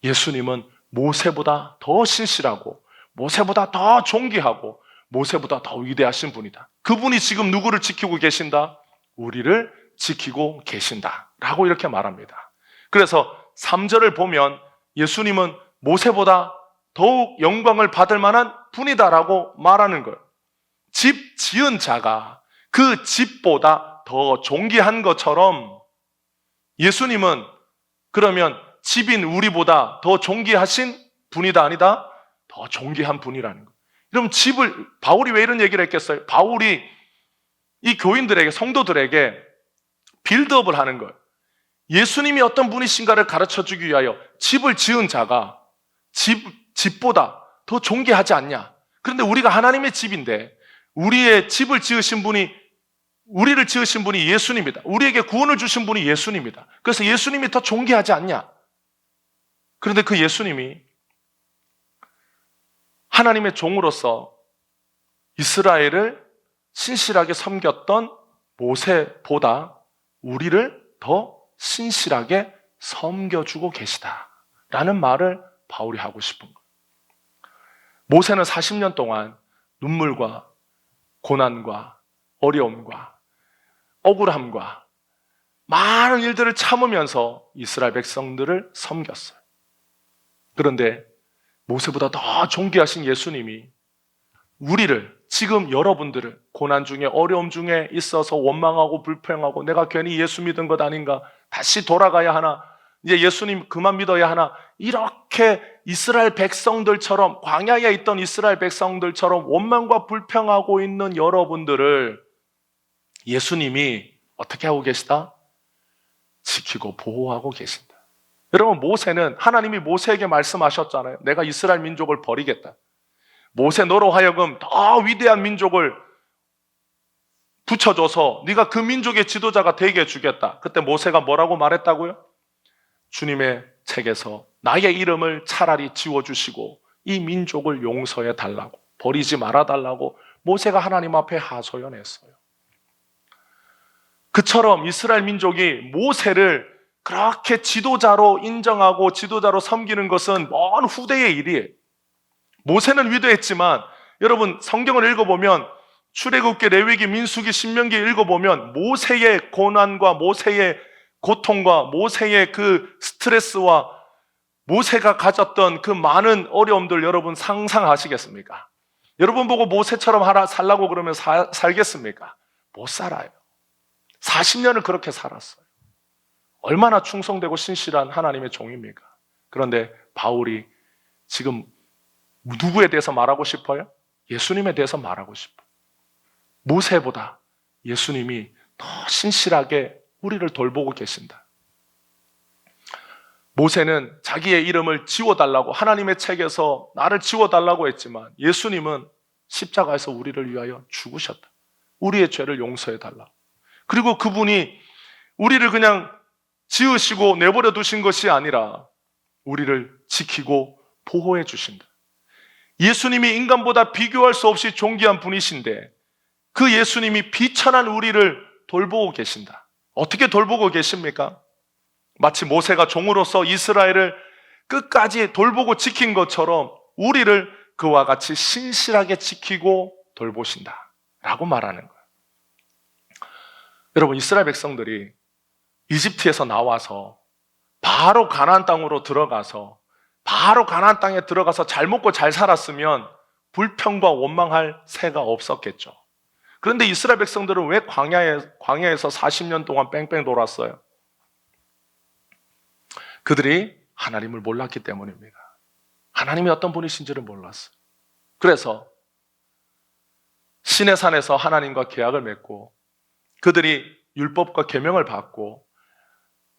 예수님은 모세보다 더 신실하고 모세보다 더 존귀하고 모세보다 더 위대하신 분이다. 그분이 지금 누구를 지키고 계신다? 우리를 지키고 계신다 라고 이렇게 말합니다. 그래서 3절을 보면 예수님은 모세보다 더욱 영광을 받을 만한 분이다라고 말하는 거예요. 집 지은 자가 그 집보다 더 존귀한 것처럼 예수님은 그러면 집인 우리보다 더 존귀하신 분이다 아니다? 더 존귀한 분이라는 거예요. 그럼 집을, 바울이 왜 이런 얘기를 했겠어요? 바울이 이 교인들에게, 성도들에게 빌드업을 하는 거예요. 예수님이 어떤 분이신가를 가르쳐주기 위하여 집을 지은 자가 집보다 더 존귀하지 않냐? 그런데 우리가 하나님의 집인데 우리의 집을 지으신 분이, 우리를 지으신 분이 예수님입니다. 우리에게 구원을 주신 분이 예수님입니다. 그래서 예수님이 더 존귀하지 않냐? 그런데 그 예수님이 하나님의 종으로서 이스라엘을 신실하게 섬겼던 모세보다 우리를 더 신실하게 섬겨주고 계시다라는 말을 바울이 하고 싶은 거예요. 모세는 40년 동안 눈물과 고난과 어려움과 억울함과 많은 일들을 참으면서 이스라엘 백성들을 섬겼어요. 그런데 모세보다 더 존귀하신 예수님이 우리를, 지금 여러분들을 고난 중에, 어려움 중에 있어서 원망하고 불평하고 내가 괜히 예수 믿은 것 아닌가, 다시 돌아가야 하나, 이제 예수님 그만 믿어야 하나, 이렇게 이스라엘 백성들처럼, 광야에 있던 이스라엘 백성들처럼 원망과 불평하고 있는 여러분들을 예수님이 어떻게 하고 계시다? 지키고 보호하고 계신다. 여러분, 모세는, 하나님이 모세에게 말씀하셨잖아요. 내가 이스라엘 민족을 버리겠다. 모세, 너로 하여금 더 위대한 민족을 붙여줘서 네가 그 민족의 지도자가 되게 해주겠다. 그때 모세가 뭐라고 말했다고요? 주님의 책에서 나의 이름을 차라리 지워주시고 이 민족을 용서해 달라고, 버리지 말아달라고 모세가 하나님 앞에 하소연했어요. 그처럼 이스라엘 민족이 모세를 그렇게 지도자로 인정하고 지도자로 섬기는 것은 먼 후대의 일이에요. 모세는 위대했지만 여러분 성경을 읽어보면 출애굽기, 레위기, 민수기, 신명기 읽어보면 모세의 고난과 모세의 고통과 모세의 그 스트레스와 모세가 가졌던 그 많은 어려움들 여러분 상상하시겠습니까? 여러분 보고 모세처럼 살라고 그러면 살겠습니까? 못 살아요. 40년을 그렇게 살았어요. 얼마나 충성되고 신실한 하나님의 종입니까? 그런데 바울이 지금 누구에 대해서 말하고 싶어요? 예수님에 대해서 말하고 싶어요. 모세보다 예수님이 더 신실하게 우리를 돌보고 계신다. 모세는 자기의 이름을 지워달라고 하나님의 책에서 나를 지워달라고 했지만 예수님은 십자가에서 우리를 위하여 죽으셨다. 우리의 죄를 용서해달라. 그리고 그분이 우리를 그냥 지으시고 내버려 두신 것이 아니라 우리를 지키고 보호해 주신다. 예수님이 인간보다 비교할 수 없이 존귀한 분이신데 그 예수님이 비천한 우리를 돌보고 계신다. 어떻게 돌보고 계십니까? 마치 모세가 종으로서 이스라엘을 끝까지 돌보고 지킨 것처럼 우리를 그와 같이 신실하게 지키고 돌보신다 라고 말하는 거예요. 여러분, 이스라엘 백성들이 이집트에서 나와서 바로 가나안 땅으로 들어가서 바로 가나안 땅에 들어가서 잘 먹고 잘 살았으면 불평과 원망할 새가 없었겠죠. 그런데 이스라엘 백성들은 왜 광야에서 40년 동안 뺑뺑 돌았어요? 그들이 하나님을 몰랐기 때문입니다. 하나님이 어떤 분이신지를 몰랐어요. 그래서 시내 산에서 하나님과 계약을 맺고 그들이 율법과 계명을 받고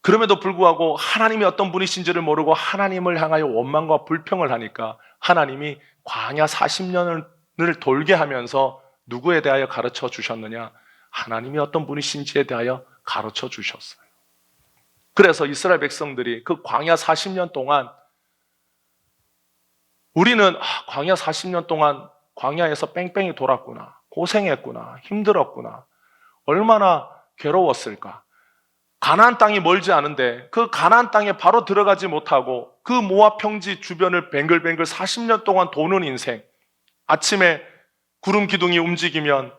그럼에도 불구하고 하나님이 어떤 분이신지를 모르고 하나님을 향하여 원망과 불평을 하니까 하나님이 광야 40년을 돌게 하면서 누구에 대하여 가르쳐 주셨느냐? 하나님이 어떤 분이신지에 대하여 가르쳐 주셨어요. 그래서 이스라엘 백성들이 그 광야 40년 동안 우리는 광야 40년 동안 광야에서 뺑뺑이 돌았구나, 고생했구나, 힘들었구나, 얼마나 괴로웠을까. 가나안 땅이 멀지 않은데 그 가나안 땅에 바로 들어가지 못하고 그 모압 평지 주변을 뱅글뱅글 40년 동안 도는 인생. 아침에 구름 기둥이 움직이면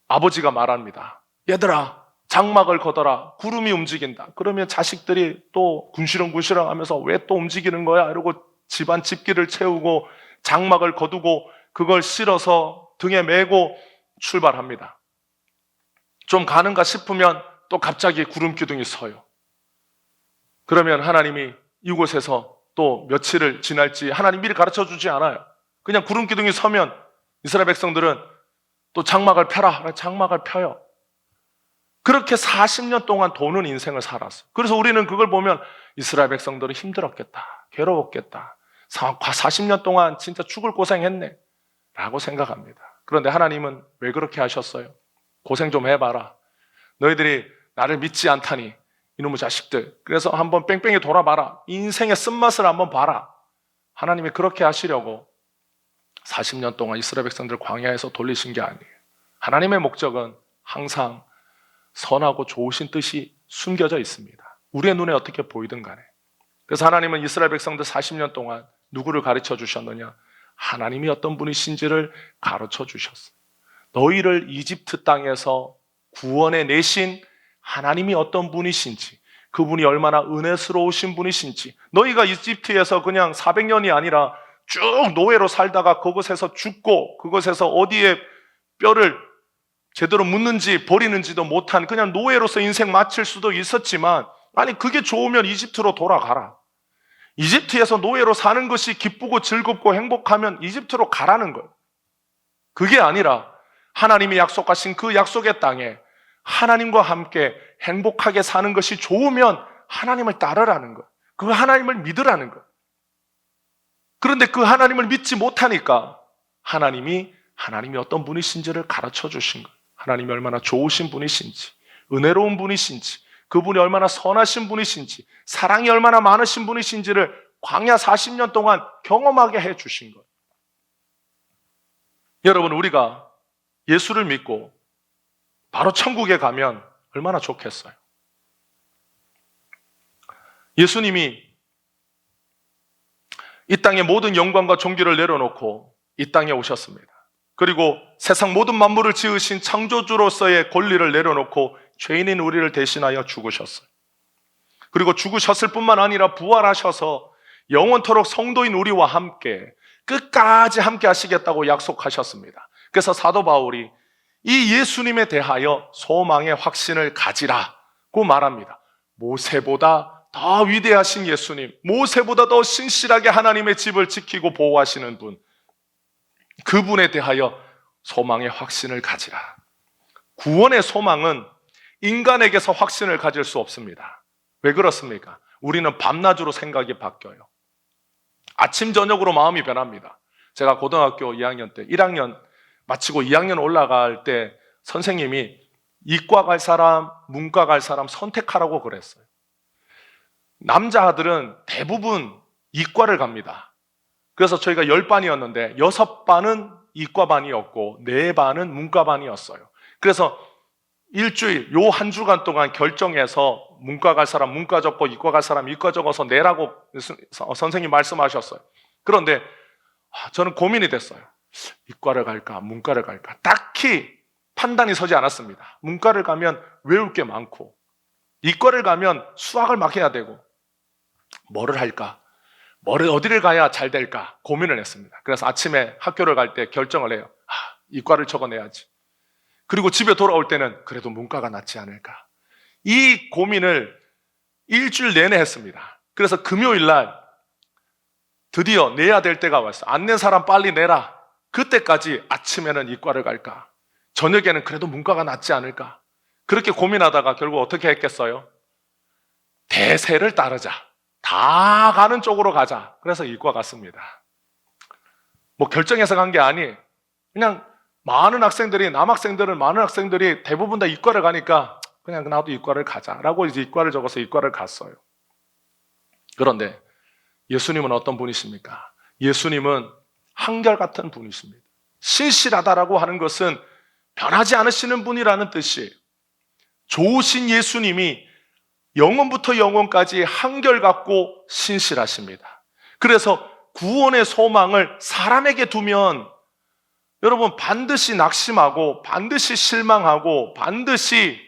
아버지가 말합니다. 얘들아, 장막을 걷어라. 구름이 움직인다. 그러면 자식들이 또 군시렁군시렁 하면서 왜 또 움직이는 거야? 이러고 집안 집기를 채우고 장막을 거두고 그걸 실어서 등에 메고 출발합니다. 좀 가는가 싶으면 또 갑자기 구름 기둥이 서요. 그러면 하나님이 이곳에서 또 며칠을 지날지 하나님 미리 가르쳐 주지 않아요. 그냥 구름 기둥이 서면 이스라엘 백성들은 또 장막을 펴라. 장막을 펴요. 그렇게 40년 동안 도는 인생을 살았어요. 그래서 우리는 그걸 보면 이스라엘 백성들은 힘들었겠다, 괴로웠겠다, 40년 동안 진짜 죽을 고생했네 라고 생각합니다. 그런데 하나님은 왜 그렇게 하셨어요? 고생 좀 해봐라. 너희들이 나를 믿지 않다니 이놈의 자식들. 그래서 한번 뺑뺑이 돌아봐라. 인생의 쓴맛을 한번 봐라. 하나님이 그렇게 하시려고 40년 동안 이스라엘 백성들 광야에서 돌리신 게 아니에요. 하나님의 목적은 항상 선하고 좋으신 뜻이 숨겨져 있습니다. 우리의 눈에 어떻게 보이든 간에. 그래서 하나님은 이스라엘 백성들 40년 동안 누구를 가르쳐 주셨느냐? 하나님이 어떤 분이신지를 가르쳐 주셨어요. 너희를 이집트 땅에서 구원해 내신 하나님이 어떤 분이신지, 그분이 얼마나 은혜스러우신 분이신지, 너희가 이집트에서 그냥 400년이 아니라 쭉 노예로 살다가 그곳에서 죽고 그곳에서 어디에 뼈를 제대로 묻는지 버리는지도 못한 그냥 노예로서 인생 마칠 수도 있었지만, 아니 그게 좋으면 이집트로 돌아가라. 이집트에서 노예로 사는 것이 기쁘고 즐겁고 행복하면 이집트로 가라는 거예요. 그게 아니라 하나님이 약속하신 그 약속의 땅에 하나님과 함께 행복하게 사는 것이 좋으면 하나님을 따르라는 것, 그 하나님을 믿으라는 것. 그런데 그 하나님을 믿지 못하니까 하나님이 어떤 분이신지를 가르쳐 주신 것, 하나님이 얼마나 좋으신 분이신지, 은혜로운 분이신지, 그분이 얼마나 선하신 분이신지, 사랑이 얼마나 많으신 분이신지를 광야 40년 동안 경험하게 해 주신 것. 여러분, 우리가 예수를 믿고 바로 천국에 가면 얼마나 좋겠어요. 예수님이 이 땅의 모든 영광과 존귀를 내려놓고 이 땅에 오셨습니다. 그리고 세상 모든 만물을 지으신 창조주로서의 권리를 내려놓고 죄인인 우리를 대신하여 죽으셨어요. 그리고 죽으셨을 뿐만 아니라 부활하셔서 영원토록 성도인 우리와 함께 끝까지 함께 하시겠다고 약속하셨습니다. 그래서 사도 바울이 이 예수님에 대하여 소망의 확신을 가지라고 말합니다. 모세보다 더 위대하신 예수님, 모세보다 더 신실하게 하나님의 집을 지키고 보호하시는 분, 그분에 대하여 소망의 확신을 가지라. 구원의 소망은 인간에게서 확신을 가질 수 없습니다. 왜 그렇습니까? 우리는 밤낮으로 생각이 바뀌어요. 아침 저녁으로 마음이 변합니다. 제가 고등학교 2학년 때 1학년 마치고 2학년 올라갈 때 선생님이 이과 갈 사람, 문과 갈 사람 선택하라고 그랬어요. 남자들은 대부분 이과를 갑니다. 그래서 저희가 10반이었는데 6반은 이과반이었고 4반은 문과반이었어요. 그래서 일주일, 요 한 주간 동안 결정해서 문과 갈 사람 문과 적고 이과 갈 사람 이과 적어서 내라고 선생님 말씀하셨어요. 그런데 저는 고민이 됐어요. 이과를 갈까 문과를 갈까. 딱히 판단이 서지 않았습니다. 문과를 가면 외울 게 많고 이과를 가면 수학을 막 해야 되고 뭐를 할까? 어디를 가야 잘 될까? 고민을 했습니다. 그래서 아침에 학교를 갈 때 결정을 해요. 이과를 적어내야지. 그리고 집에 돌아올 때는 그래도 문과가 낫지 않을까. 이 고민을 일주일 내내 했습니다. 그래서 금요일 날 드디어 내야 될 때가 왔어요. 안 낸 사람 빨리 내라. 그때까지 아침에는 이과를 갈까? 저녁에는 그래도 문과가 낫지 않을까? 그렇게 고민하다가 결국 어떻게 했겠어요? 대세를 따르자. 다 가는 쪽으로 가자. 그래서 이과 갔습니다. 뭐 결정해서 간 게 아니에요. 그냥 많은 학생들이, 남학생들은 많은 학생들이 대부분 다 이과를 가니까 그냥 나도 이과를 가자라고 이제 이과를 적어서 이과를 갔어요. 그런데 예수님은 어떤 분이십니까? 예수님은 한결같은 분이십니다. 신실하다라고 하는 것은 변하지 않으시는 분이라는 뜻이에요. 좋으신 예수님이 영원부터 영원까지 한결같고 신실하십니다. 그래서 구원의 소망을 사람에게 두면 여러분 반드시 낙심하고 반드시 실망하고 반드시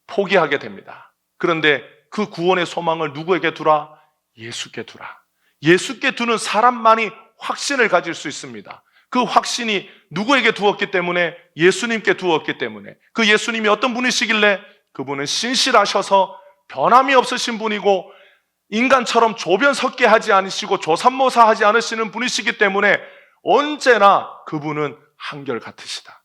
포기하게 됩니다. 그런데 그 구원의 소망을 누구에게 두라? 예수께 두라. 예수께 두는 사람만이 확신을 가질 수 있습니다. 그 확신이 누구에게 두었기 때문에? 예수님께 두었기 때문에. 그 예수님이 어떤 분이시길래? 그분은 신실하셔서 변함이 없으신 분이고 인간처럼 조변 섞게 하지 않으시고 조삼모사 하지 않으시는 분이시기 때문에 언제나 그분은 한결같으시다.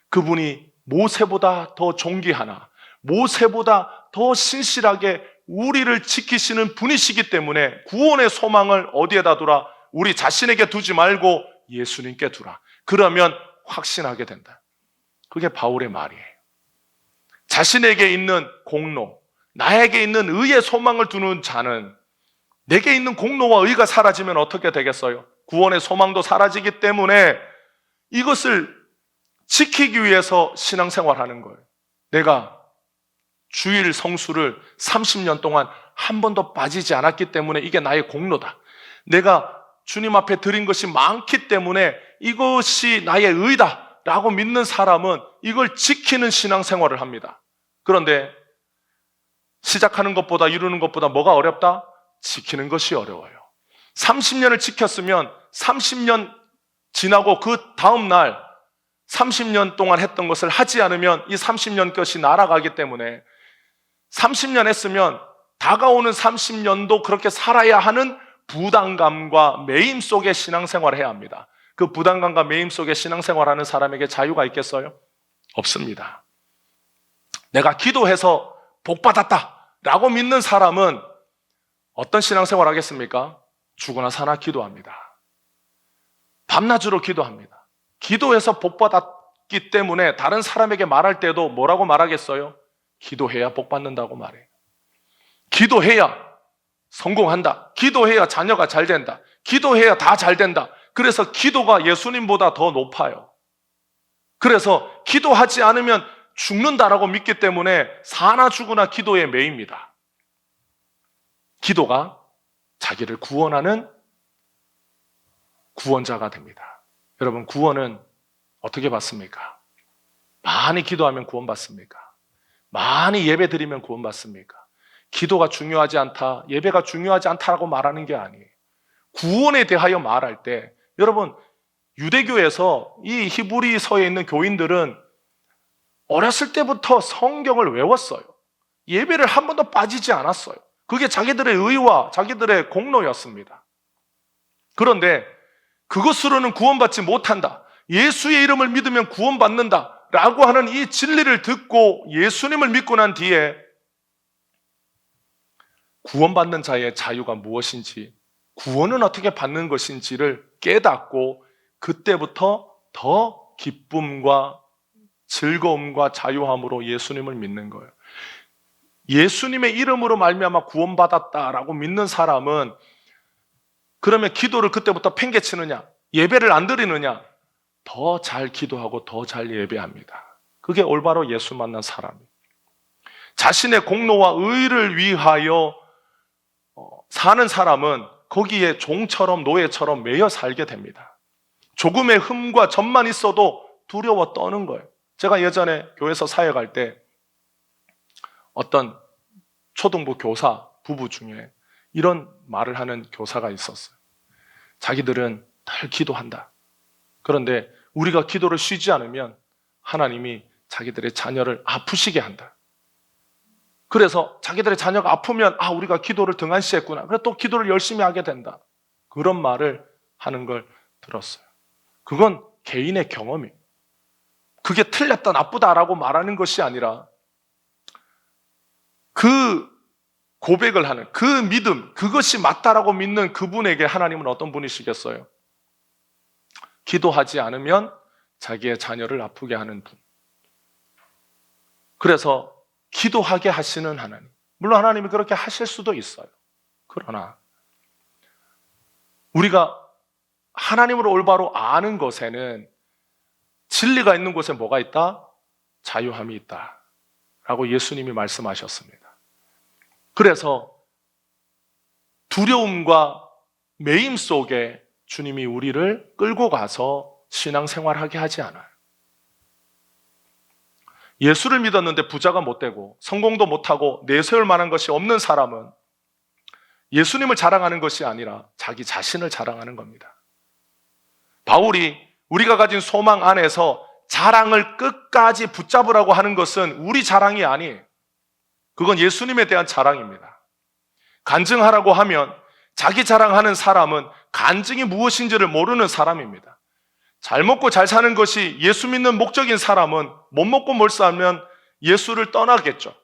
그분이 모세보다 더 존귀하나 모세보다 더 신실하게 우리를 지키시는 분이시기 때문에 구원의 소망을 어디에다 두라? 우리 자신에게 두지 말고 예수님께 두라. 그러면 확신하게 된다. 그게 바울의 말이에요. 자신에게 있는 공로, 나에게 있는 의의 소망을 두는 자는 내게 있는 공로와 의가 사라지면 어떻게 되겠어요? 구원의 소망도 사라지기 때문에 이것을 지키기 위해서 신앙생활하는 거예요. 내가 주일 성수를 30년 동안 한 번도 빠지지 않았기 때문에 이게 나의 공로다. 내가 주님 앞에 드린 것이 많기 때문에 이것이 나의 의다 라고 믿는 사람은 이걸 지키는 신앙생활을 합니다. 그런데 시작하는 것보다 이루는 것보다 뭐가 어렵다? 지키는 것이 어려워요. 30년을 지켰으면 30년 지나고 그 다음 날 30년 동안 했던 것을 하지 않으면 이 30년 것이 날아가기 때문에 30년 했으면 다가오는 30년도 그렇게 살아야 하는 부담감과 매임 속에 신앙생활을 해야 합니다. 그 부담감과 매임 속에 신앙생활하는 사람에게 자유가 있겠어요? 없습니다. 내가 기도해서 복받았다 라고 믿는 사람은 어떤 신앙생활 하겠습니까? 죽으나 사나 기도합니다. 밤낮으로 기도합니다. 기도해서 복받았기 때문에 다른 사람에게 말할 때도 뭐라고 말하겠어요? 기도해야 복받는다고 말해요. 기도해야 성공한다. 기도해야 자녀가 잘 된다. 기도해야 다 잘 된다. 그래서 기도가 예수님보다 더 높아요. 그래서 기도하지 않으면 죽는다라고 믿기 때문에 사나 죽으나 기도에 매입니다. 기도가 자기를 구원하는 구원자가 됩니다. 여러분, 구원은 어떻게 받습니까? 많이 기도하면 구원받습니까? 많이 예배 드리면 구원받습니까? 기도가 중요하지 않다, 예배가 중요하지 않다라고 말하는 게 아니에요. 구원에 대하여 말할 때, 여러분, 유대교에서 이 히브리서에 있는 교인들은 어렸을 때부터 성경을 외웠어요. 예배를 한 번도 빠지지 않았어요. 그게 자기들의 의와 자기들의 공로였습니다. 그런데 그것으로는 구원받지 못한다, 예수의 이름을 믿으면 구원받는다 라고 하는 이 진리를 듣고 예수님을 믿고 난 뒤에 구원받는 자의 자유가 무엇인지, 구원은 어떻게 받는 것인지를 깨닫고 그때부터 더 기쁨과 즐거움과 자유함으로 예수님을 믿는 거예요. 예수님의 이름으로 말미암아 구원받았다라고 믿는 사람은 그러면 기도를 그때부터 팽개치느냐, 예배를 안 드리느냐? 더 잘 기도하고 더 잘 예배합니다. 그게 올바로 예수 만난 사람이에요. 자신의 공로와 의를 위하여 사는 사람은 거기에 종처럼 노예처럼 매여 살게 됩니다. 조금의 흠과 점만 있어도 두려워 떠는 거예요. 제가 예전에 교회에서 사역할 때 어떤 초등부 교사 부부 중에 이런 말을 하는 교사가 있었어요. 자기들은 늘 기도한다. 그런데 우리가 기도를 쉬지 않으면 하나님이 자기들의 자녀를 아프시게 한다. 그래서 자기들의 자녀가 아프면 우리가 기도를 등한시했구나, 그래서 또 기도를 열심히 하게 된다. 그런 말을 하는 걸 들었어요. 그건 개인의 경험이에요. 그게 틀렸다, 나쁘다라고 말하는 것이 아니라 그 고백을 하는 그 믿음, 그것이 맞다라고 믿는 그분에게 하나님은 어떤 분이시겠어요? 기도하지 않으면 자기의 자녀를 아프게 하는 분. 그래서 기도하게 하시는 하나님. 물론 하나님이 그렇게 하실 수도 있어요. 그러나 우리가 하나님을 올바로 아는 것에는 진리가 있는 곳에 뭐가 있다? 자유함이 있다 라고 예수님이 말씀하셨습니다. 그래서 두려움과 매임 속에 주님이 우리를 끌고 가서 신앙생활하게 하지 않아요. 예수를 믿었는데 부자가 못 되고 성공도 못하고 내세울 만한 것이 없는 사람은 예수님을 자랑하는 것이 아니라 자기 자신을 자랑하는 겁니다. 바울이 우리가 가진 소망 안에서 자랑을 끝까지 붙잡으라고 하는 것은 우리 자랑이 아니에요. 그건 예수님에 대한 자랑입니다. 간증하라고 하면 자기 자랑하는 사람은 간증이 무엇인지를 모르는 사람입니다. 잘 먹고 잘 사는 것이 예수 믿는 목적인 사람은 못 먹고 못 살면 예수를 떠나겠죠.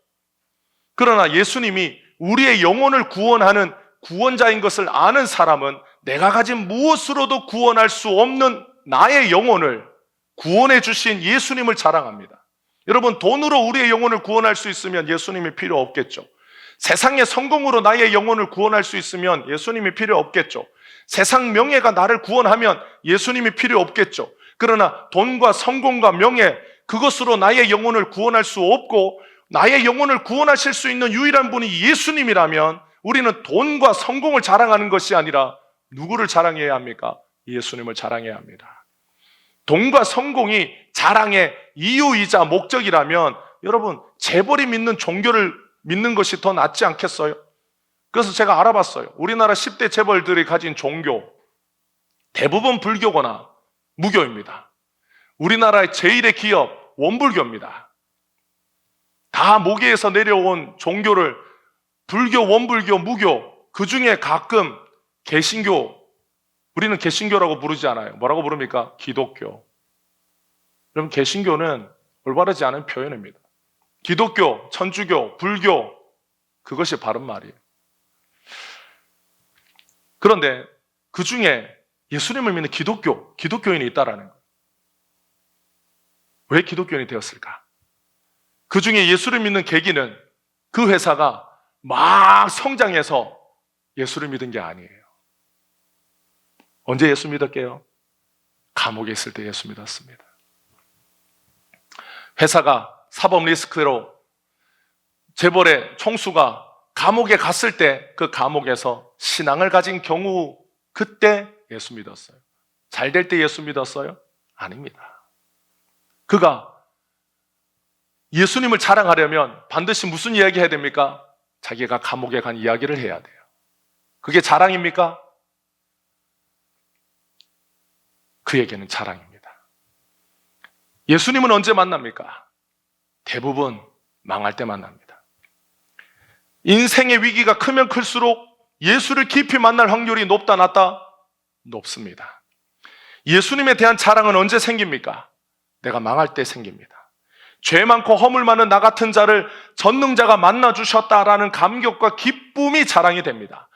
그러나 예수님이 우리의 영혼을 구원하는 구원자인 것을 아는 사람은 내가 가진 무엇으로도 구원할 수 없는 나의 영혼을 구원해 주신 예수님을 자랑합니다. 여러분, 돈으로 우리의 영혼을 구원할 수 있으면 예수님이 필요 없겠죠. 세상의 성공으로 나의 영혼을 구원할 수 있으면 예수님이 필요 없겠죠. 세상 명예가 나를 구원하면 예수님이 필요 없겠죠. 그러나 돈과 성공과 명예, 그것으로 나의 영혼을 구원할 수 없고 나의 영혼을 구원하실 수 있는 유일한 분이 예수님이라면 우리는 돈과 성공을 자랑하는 것이 아니라 누구를 자랑해야 합니까? 예수님을 자랑해야 합니다. 돈과 성공이 자랑의 이유이자 목적이라면 여러분, 재벌이 믿는 종교를 믿는 것이 더 낫지 않겠어요? 그래서 제가 알아봤어요. 우리나라 10대 재벌들이 가진 종교 대부분 불교거나 무교입니다. 우리나라의 제1의 기업 원불교입니다. 다 모계에서 내려온 종교를 불교, 원불교, 무교, 그 중에 가끔 개신교, 우리는 개신교라고 부르지 않아요. 뭐라고 부릅니까? 기독교. 여러분, 개신교는 올바르지 않은 표현입니다. 기독교, 천주교, 불교, 그것이 바른 말이에요. 그런데 그 중에 예수님을 믿는 기독교인이 있다라는 거예요. 왜 기독교인이 되었을까? 그 중에 예수를 믿는 계기는 그 회사가 막 성장해서 예수를 믿은 게 아니에요. 언제 예수 믿었게요? 감옥에 있을 때 예수 믿었습니다. 회사가 사법 리스크로 재벌의 총수가 감옥에 갔을 때 그 감옥에서 신앙을 가진 경우, 그때 예수 믿었어요. 잘 될 때 예수 믿었어요? 아닙니다. 그가 예수님을 자랑하려면 반드시 무슨 이야기 해야 됩니까? 자기가 감옥에 간 이야기를 해야 돼요. 그게 자랑입니까? 그에게는 자랑입니다. 예수님은 언제 만납니까? 대부분 망할 때 만납니다. 인생의 위기가 크면 클수록 예수를 깊이 만날 확률이 높다 낮다? 높습니다. 예수님에 대한 자랑은 언제 생깁니까? 내가 망할 때 생깁니다. 죄 많고 허물 많은 나 같은 자를 전능자가 만나주셨다라는 감격과 기쁨이 자랑이 됩니다.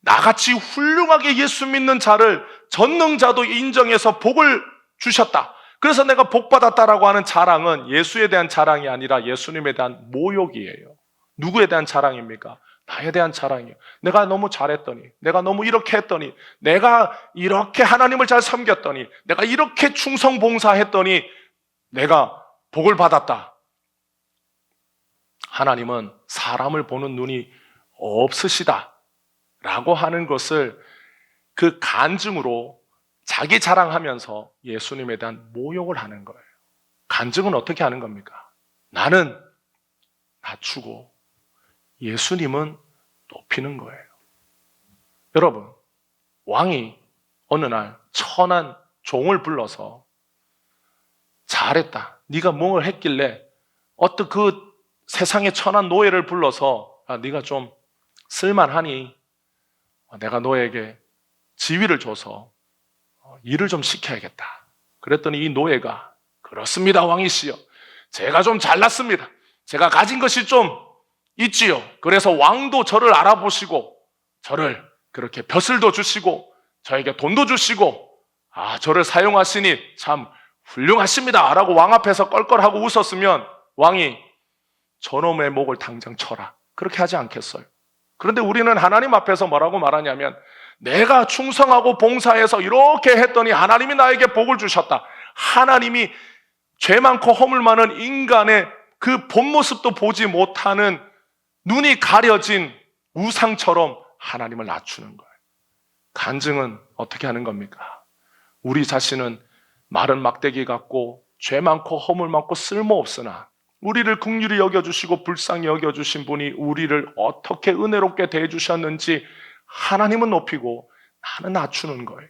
나같이 훌륭하게 예수 믿는 자를 전능자도 인정해서 복을 주셨다. 그래서 내가 복 받았다라고 하는 자랑은 예수에 대한 자랑이 아니라 예수님에 대한 모욕이에요. 누구에 대한 자랑입니까? 나에 대한 자랑이에요. 내가 너무 잘했더니, 내가 너무 이렇게 했더니, 내가 이렇게 하나님을 잘 섬겼더니, 내가 이렇게 충성 봉사했더니 내가 복을 받았다. 하나님은 사람을 보는 눈이 없으시다 라고 하는 것을 그 간증으로 자기 자랑하면서 예수님에 대한 모욕을 하는 거예요. 간증은 어떻게 하는 겁니까? 나는 낮추고 예수님은 높이는 거예요. 여러분, 왕이 어느 날 천한 종을 불러서 잘했다. 네가 뭘 했길래 어떤 그 세상의 천한 노예를 불러서 네가 좀 쓸만하니 내가 너에게 지위를 줘서 일을 좀 시켜야겠다. 그랬더니 이 노예가 그렇습니다, 왕이시여. 제가 좀 잘났습니다. 제가 가진 것이 좀 있지요. 그래서 왕도 저를 알아보시고 저를 그렇게 벼슬도 주시고 저에게 돈도 주시고 저를 사용하시니 참 훌륭하십니다 라고 왕 앞에서 껄껄하고 웃었으면 왕이 저놈의 목을 당장 쳐라 그렇게 하지 않겠어요? 그런데 우리는 하나님 앞에서 뭐라고 말하냐면 내가 충성하고 봉사해서 이렇게 했더니 하나님이 나에게 복을 주셨다. 하나님이 죄 많고 허물 많은 인간의 그 본 모습도 보지 못하는 눈이 가려진 우상처럼 하나님을 낮추는 거예요. 간증은 어떻게 하는 겁니까? 우리 자신은 마른 막대기 같고 죄 많고 허물 많고 쓸모없으나 우리를 긍휼히 여겨주시고 불쌍히 여겨주신 분이 우리를 어떻게 은혜롭게 대해주셨는지 하나님은 높이고 나는 낮추는 거예요.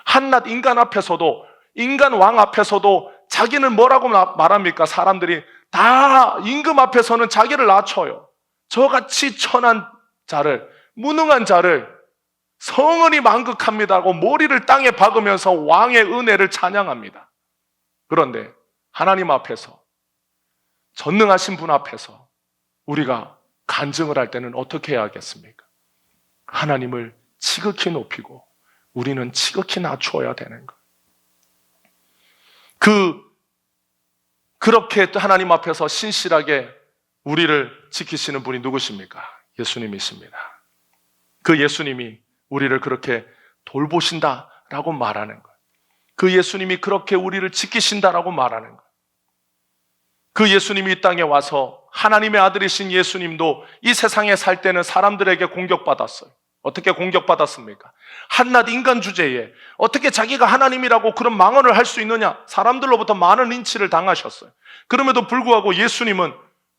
한낱 인간 앞에서도, 인간 왕 앞에서도 자기는 뭐라고 말합니까? 사람들이 다 임금 앞에서는 자기를 낮춰요. 저같이 천한 자를, 무능한 자를 성은이 만극합니다고 머리를 땅에 박으면서 왕의 은혜를 찬양합니다. 그런데 하나님 앞에서, 전능하신 분 앞에서 우리가 간증을 할 때는 어떻게 해야 하겠습니까? 하나님을 지극히 높이고 우리는 지극히 낮추어야 되는 거예요. 그렇게 하나님 앞에서 신실하게 우리를 지키시는 분이 누구십니까? 예수님이십니다. 그 예수님이 우리를 그렇게 돌보신다라고 말하는 거예요. 그 예수님이 그렇게 우리를 지키신다라고 말하는 거예요. 그 예수님이 이 땅에 와서 하나님의 아들이신 예수님도 이 세상에 살 때는 사람들에게 공격받았어요. 어떻게 공격받았습니까? 한낱 인간 주제에 어떻게 자기가 하나님이라고 그런 망언을 할 수 있느냐? 사람들로부터 많은 린치를 당하셨어요. 그럼에도 불구하고 예수님은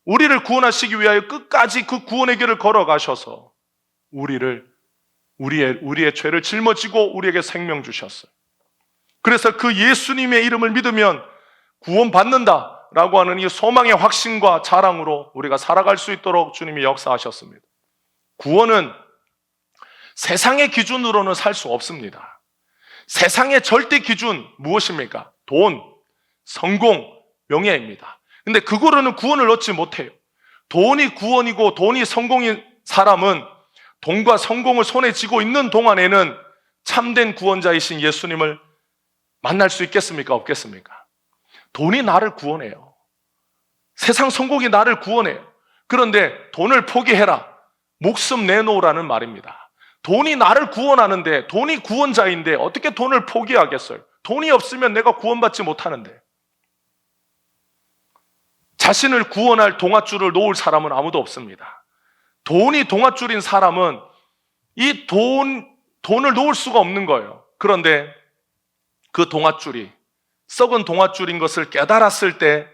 우리를 구원하시기 위하여 끝까지 그 구원의 길을 걸어가셔서 우리의 죄를 짊어지고 우리에게 생명 주셨어요. 그래서 그 예수님의 이름을 믿으면 구원받는다라고 하는 이 소망의 확신과 자랑으로 우리가 살아갈 수 있도록 주님이 역사하셨습니다. 구원은 세상의 기준으로는 살 수 없습니다. 세상의 절대 기준 무엇입니까? 돈, 성공, 명예입니다. 근데 그거로는 구원을 얻지 못해요. 돈이 구원이고 돈이 성공인 사람은 돈과 성공을 손에 쥐고 있는 동안에는 참된 구원자이신 예수님을 만날 수 있겠습니까? 없겠습니까? 돈이 나를 구원해요. 세상 성공이 나를 구원해요. 그런데 돈을 포기해라, 목숨 내놓으라는 말입니다. 돈이 나를 구원하는데, 돈이 구원자인데 어떻게 돈을 포기하겠어요? 돈이 없으면 내가 구원받지 못하는데. 자신을 구원할 동아줄을 놓을 사람은 아무도 없습니다. 돈이 동아줄인 사람은 이 돈을 놓을 수가 없는 거예요. 그런데 그 동아줄이 썩은 동아줄인 것을 깨달았을 때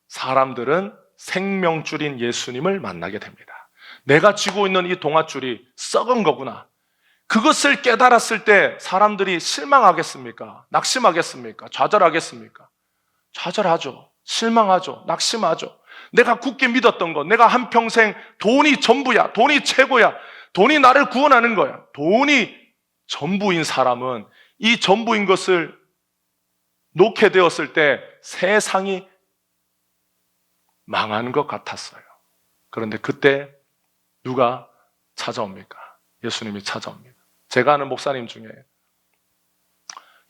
사람들은 생명줄인 예수님을 만나게 됩니다. 내가 쥐고 있는 이 동아줄이 썩은 거구나. 그것을 깨달았을 때 사람들이 실망하겠습니까? 낙심하겠습니까? 좌절하겠습니까? 좌절하죠. 실망하죠. 낙심하죠. 내가 굳게 믿었던 것, 내가 한평생 돈이 전부야, 돈이 최고야, 돈이 나를 구원하는 거야, 돈이 전부인 사람은 이 전부인 것을 놓게 되었을 때 세상이 망한 것 같았어요. 그런데 그때 누가 찾아옵니까? 예수님이 찾아옵니다. 제가 아는 목사님 중에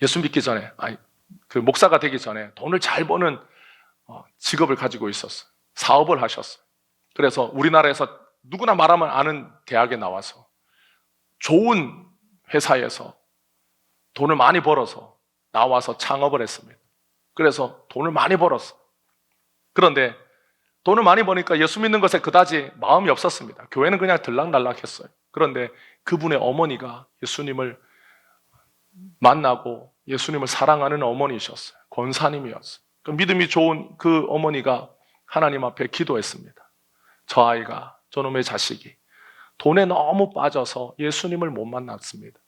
예수 믿기 전에, 그 목사가 되기 전에 돈을 잘 버는 직업을 가지고 있었어요. 사업을 하셨어요. 그래서 우리나라에서 누구나 말하면 아는 대학에 나와서 좋은 회사에서 돈을 많이 벌어서 나와서 창업을 했습니다. 그래서 돈을 많이 벌었어요. 그런데 돈을 많이 버니까 예수 믿는 것에 그다지 마음이 없었습니다. 교회는 그냥 들락날락했어요. 그런데 그분의 어머니가 예수님을 만나고 예수님을 사랑하는 어머니셨어요. 권사님이었어요. 그 믿음이 좋은 그 어머니가 하나님 앞에 기도했습니다. 저 아이가, 저놈의 자식이 돈에 너무 빠져서 예수님을 못 만났습니다.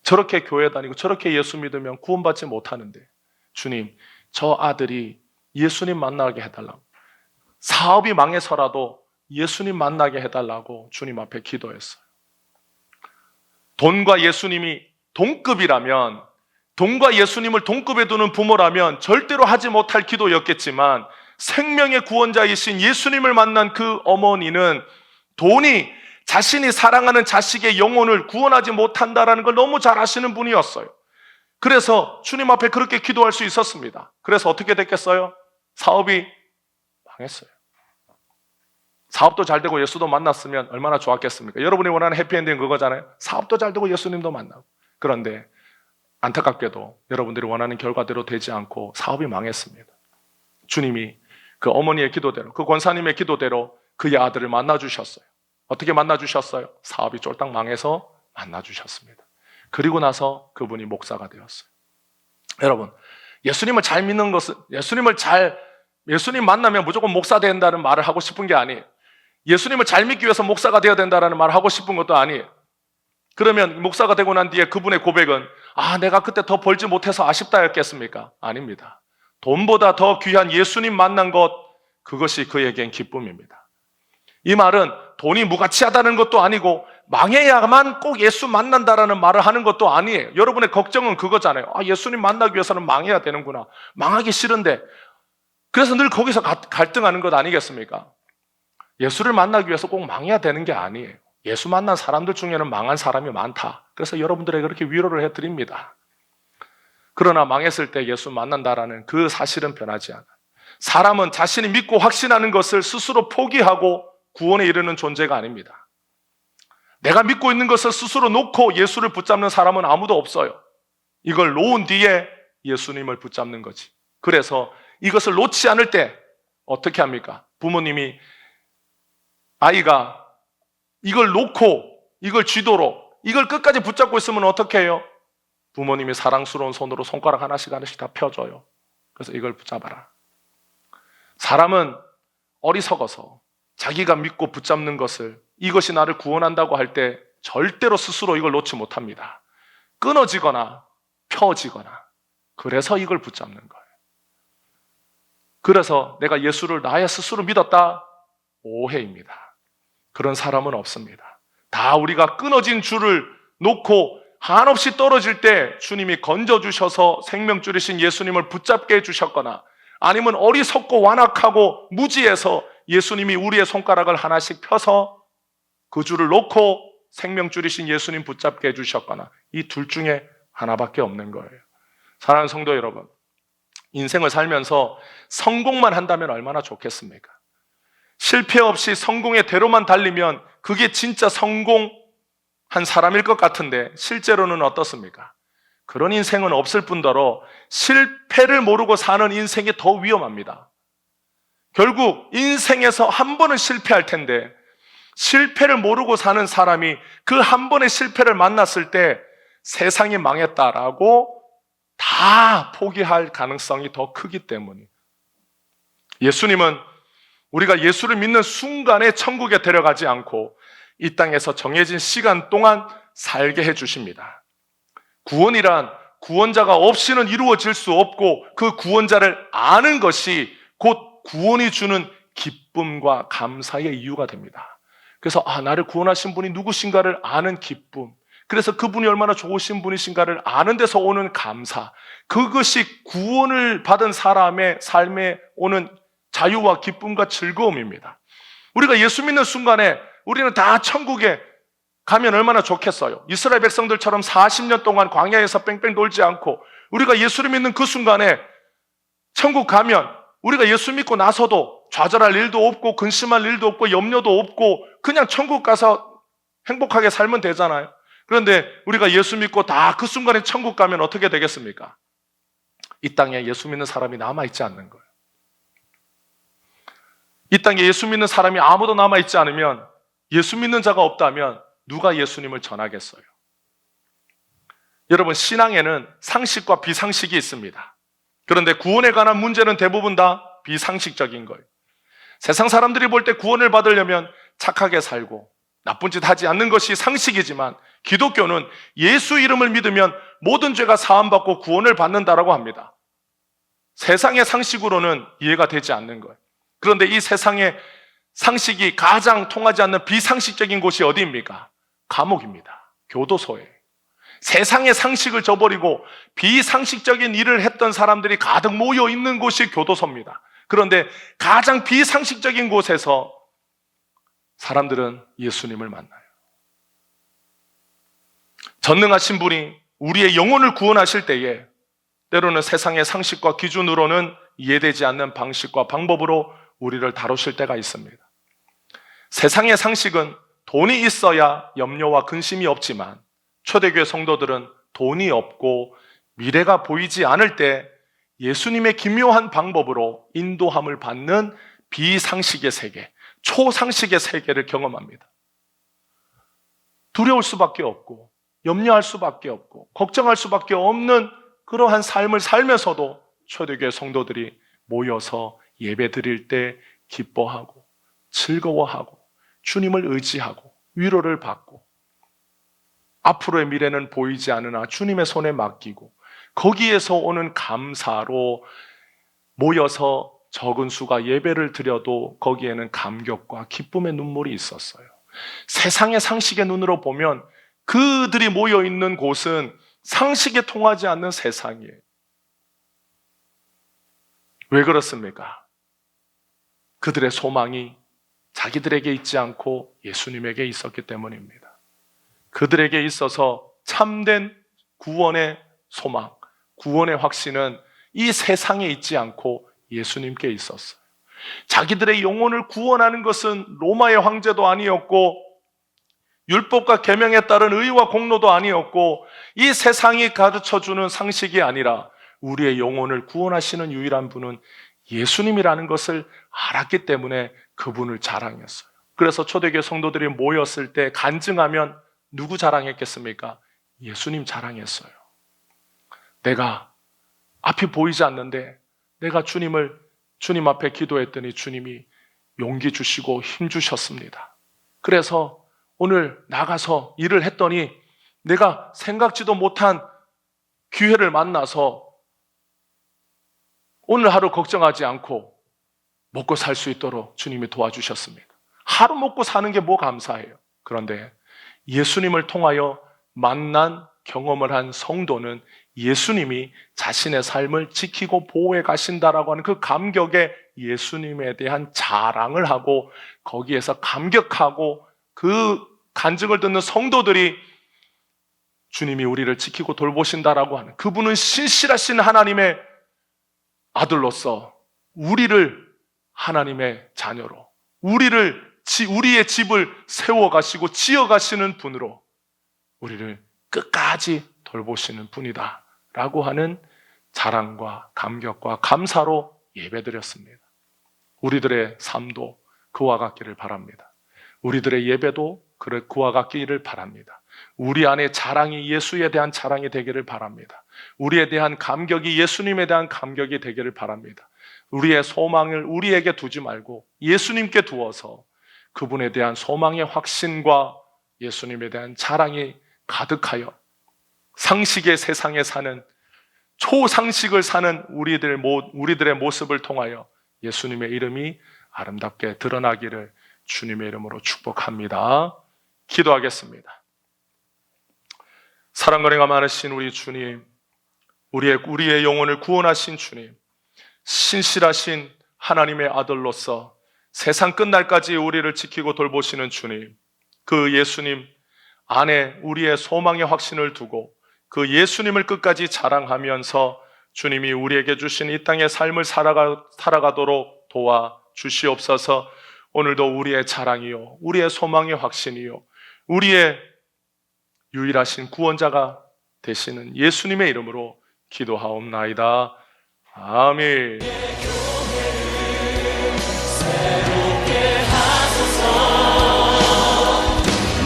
저렇게 교회 다니고 저렇게 예수 믿으면 구원받지 못하는데 주님, 저 아들이 예수님 만나게 해달라고, 사업이 망해서라도 예수님 만나게 해달라고 주님 앞에 기도했어요. 돈과 예수님이 동급이라면, 돈과 예수님을 동급에 두는 부모라면 절대로 하지 못할 기도였겠지만 생명의 구원자이신 예수님을 만난 그 어머니는 돈이 자신이 사랑하는 자식의 영혼을 구원하지 못한다는 걸 너무 잘 아시는 분이었어요. 그래서 주님 앞에 그렇게 기도할 수 있었습니다. 그래서 어떻게 됐겠어요? 사업이 망했어요. 사업도 잘 되고 예수도 만났으면 얼마나 좋았겠습니까? 여러분이 원하는 해피엔딩은 그거잖아요. 사업도 잘 되고 예수님도 만나고. 그런데 안타깝게도 여러분들이 원하는 결과대로 되지 않고 사업이 망했습니다. 주님이 그 어머니의 기도대로, 그 권사님의 기도대로 그의 아들을 만나주셨어요. 어떻게 만나주셨어요? 사업이 쫄딱 망해서 만나주셨습니다. 그리고 나서 그분이 목사가 되었어요. 여러분, 예수님을 잘 믿는 것은, 예수님 만나면 무조건 목사 된다는 말을 하고 싶은 게 아니에요. 예수님을 잘 믿기 위해서 목사가 되어야 된다는 말을 하고 싶은 것도 아니에요. 그러면 목사가 되고 난 뒤에 그분의 고백은 내가 그때 더 벌지 못해서 아쉽다였겠습니까? 아닙니다. 돈보다 더 귀한 예수님 만난 것, 그것이 그에겐 기쁨입니다. 이 말은 돈이 무가치하다는 것도 아니고 망해야만 꼭 예수 만난다라는 말을 하는 것도 아니에요. 여러분의 걱정은 그거잖아요. 예수님 만나기 위해서는 망해야 되는구나. 망하기 싫은데. 그래서 늘 거기서 갈등하는 것 아니겠습니까? 예수를 만나기 위해서 꼭 망해야 되는 게 아니에요. 예수 만난 사람들 중에는 망한 사람이 많다. 그래서 여러분들에게 그렇게 위로를 해드립니다. 그러나 망했을 때 예수 만난다라는 그 사실은 변하지 않아요. 사람은 자신이 믿고 확신하는 것을 스스로 포기하고 구원에 이르는 존재가 아닙니다. 내가 믿고 있는 것을 스스로 놓고 예수를 붙잡는 사람은 아무도 없어요. 이걸 놓은 뒤에 예수님을 붙잡는 거지. 그래서 이것을 놓지 않을 때 어떻게 합니까? 부모님이 아이가 이걸 놓고 이걸 쥐도록 이걸 끝까지 붙잡고 있으면 어떻게 해요? 부모님이 사랑스러운 손으로 손가락 하나씩 다 펴줘요. 그래서 이걸 붙잡아라. 사람은 어리석어서 자기가 믿고 붙잡는 것을, 이것이 나를 구원한다고 할 때 절대로 스스로 이걸 놓지 못합니다. 끊어지거나 펴지거나. 그래서 이걸 붙잡는 거예요. 그래서 내가 예수를 나의 스스로 믿었다? 오해입니다. 그런 사람은 없습니다. 다 우리가 끊어진 줄을 놓고 한없이 떨어질 때 주님이 건져주셔서 생명줄이신 예수님을 붙잡게 해주셨거나, 아니면 어리석고 완악하고 무지해서 예수님이 우리의 손가락을 하나씩 펴서 그 줄을 놓고 생명줄이신 예수님 붙잡게 해주셨거나, 이 둘 중에 하나밖에 없는 거예요. 사랑하는 성도 여러분, 인생을 살면서 성공만 한다면 얼마나 좋겠습니까? 실패 없이 성공의 대로만 달리면 그게 진짜 성공한 사람일 것 같은데 실제로는 어떻습니까? 그런 인생은 없을 뿐더러 실패를 모르고 사는 인생이 더 위험합니다. 결국 인생에서 한 번은 실패할 텐데 실패를 모르고 사는 사람이 그 한 번의 실패를 만났을 때 세상이 망했다라고 다 다 포기할 가능성이 더 크기 때문이에요. 예수님은 우리가 예수를 믿는 순간에 천국에 데려가지 않고 이 땅에서 정해진 시간 동안 살게 해주십니다. 구원이란 구원자가 없이는 이루어질 수 없고 그 구원자를 아는 것이 곧 구원이 주는 기쁨과 감사의 이유가 됩니다. 그래서 나를 구원하신 분이 누구신가를 아는 기쁨, 그래서 그분이 얼마나 좋으신 분이신가를 아는 데서 오는 감사, 그것이 구원을 받은 사람의 삶에 오는 자유와 기쁨과 즐거움입니다. 우리가 예수 믿는 순간에 우리는 다 천국에 가면 얼마나 좋겠어요. 이스라엘 백성들처럼 40년 동안 광야에서 뺑뺑 돌지 않고 우리가 예수를 믿는 그 순간에 천국 가면 우리가 예수 믿고 나서도 좌절할 일도 없고 근심할 일도 없고 염려도 없고 그냥 천국 가서 행복하게 살면 되잖아요. 그런데 우리가 예수 믿고 다 그 순간에 천국 가면 어떻게 되겠습니까? 이 땅에 예수 믿는 사람이 남아있지 않는 거예요. 이 땅에 예수 믿는 사람이 아무도 남아있지 않으면, 예수 믿는 자가 없다면 누가 예수님을 전하겠어요? 여러분, 신앙에는 상식과 비상식이 있습니다. 그런데 구원에 관한 문제는 대부분 다 비상식적인 거예요. 세상 사람들이 볼 때 구원을 받으려면 착하게 살고 나쁜 짓 하지 않는 것이 상식이지만 기독교는 예수 이름을 믿으면 모든 죄가 사함받고 구원을 받는다라고 합니다. 세상의 상식으로는 이해가 되지 않는 거예요. 그런데 이 세상의 상식이 가장 통하지 않는 비상식적인 곳이 어디입니까? 감옥입니다. 교도소예요. 세상의 상식을 저버리고 비상식적인 일을 했던 사람들이 가득 모여 있는 곳이 교도소입니다. 그런데 가장 비상식적인 곳에서 사람들은 예수님을 만나요. 전능하신 분이 우리의 영혼을 구원하실 때에 때로는 세상의 상식과 기준으로는 이해되지 않는 방식과 방법으로 우리를 다루실 때가 있습니다. 세상의 상식은 돈이 있어야 염려와 근심이 없지만 초대교회 성도들은 돈이 없고 미래가 보이지 않을 때 예수님의 기묘한 방법으로 인도함을 받는 비상식의 세계, 초상식의 세계를 경험합니다. 두려울 수밖에 없고 염려할 수밖에 없고 걱정할 수밖에 없는 그러한 삶을 살면서도 초대교회 성도들이 모여서 예배 드릴 때 기뻐하고 즐거워하고 주님을 의지하고 위로를 받고 앞으로의 미래는 보이지 않으나 주님의 손에 맡기고 거기에서 오는 감사로 모여서 적은 수가 예배를 드려도 거기에는 감격과 기쁨의 눈물이 있었어요. 세상의 상식의 눈으로 보면 그들이 모여 있는 곳은 상식에 통하지 않는 세상이에요. 왜 그렇습니까? 그들의 소망이 자기들에게 있지 않고 예수님에게 있었기 때문입니다. 그들에게 있어서 참된 구원의 소망, 구원의 확신은 이 세상에 있지 않고 예수님께 있었어요. 자기들의 영혼을 구원하는 것은 로마의 황제도 아니었고 율법과 계명에 따른 의와 공로도 아니었고 이 세상이 가르쳐주는 상식이 아니라 우리의 영혼을 구원하시는 유일한 분은 예수님이라는 것을 알았기 때문에 그분을 자랑했어요. 그래서 초대교회 성도들이 모였을 때 간증하면 누구 자랑했겠습니까? 예수님 자랑했어요. 내가 앞이 보이지 않는데 내가 주님 앞에 기도했더니 주님이 용기 주시고 힘 주셨습니다. 그래서 오늘 나가서 일을 했더니 내가 생각지도 못한 기회를 만나서 오늘 하루 걱정하지 않고 먹고 살 수 있도록 주님이 도와주셨습니다. 하루 먹고 사는 게 뭐 감사해요. 그런데 예수님을 통하여 만난 경험을 한 성도는 예수님이 자신의 삶을 지키고 보호해 가신다라고 하는 그 감격에 예수님에 대한 자랑을 하고 거기에서 감격하고 그 간증을 듣는 성도들이 주님이 우리를 지키고 돌보신다라고 하는 그분은 신실하신 하나님의 아들로서 우리를 하나님의 자녀로 우리의 집을 세워가시고 지어가시는 분으로 우리를 끝까지 돌보시는 분이다 라고 하는 자랑과 감격과 감사로 예배드렸습니다. 우리들의 삶도 그와 같기를 바랍니다. 우리들의 예배도 그와 같기를 바랍니다. 우리 안에 자랑이 예수에 대한 자랑이 되기를 바랍니다. 우리에 대한 감격이 예수님에 대한 감격이 되기를 바랍니다. 우리의 소망을 우리에게 두지 말고 예수님께 두어서 그분에 대한 소망의 확신과 예수님에 대한 자랑이 가득하여 상식의 세상에 사는, 초상식을 사는 우리들의 모습을 통하여 예수님의 이름이 아름답게 드러나기를 주님의 이름으로 축복합니다. 기도하겠습니다. 사랑과 은혜가 많으신 우리 주님, 우리의 영혼을 구원하신 주님, 신실하신 하나님의 아들로서 세상 끝날까지 우리를 지키고 돌보시는 주님, 그 예수님 안에 우리의 소망의 확신을 두고 그 예수님을 끝까지 자랑하면서 주님이 우리에게 주신 이 땅의 삶을 살아가도록 도와 주시옵소서. 오늘도 우리의 자랑이요, 우리의 소망의 확신이요, 우리의 유일하신 구원자가 되시는 예수님의 이름으로 기도하옵나이다. 아멘.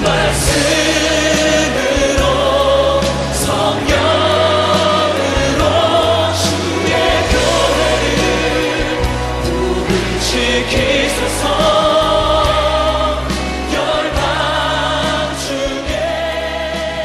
말씀으로 성령으로 주의 교회를 부르시기소서.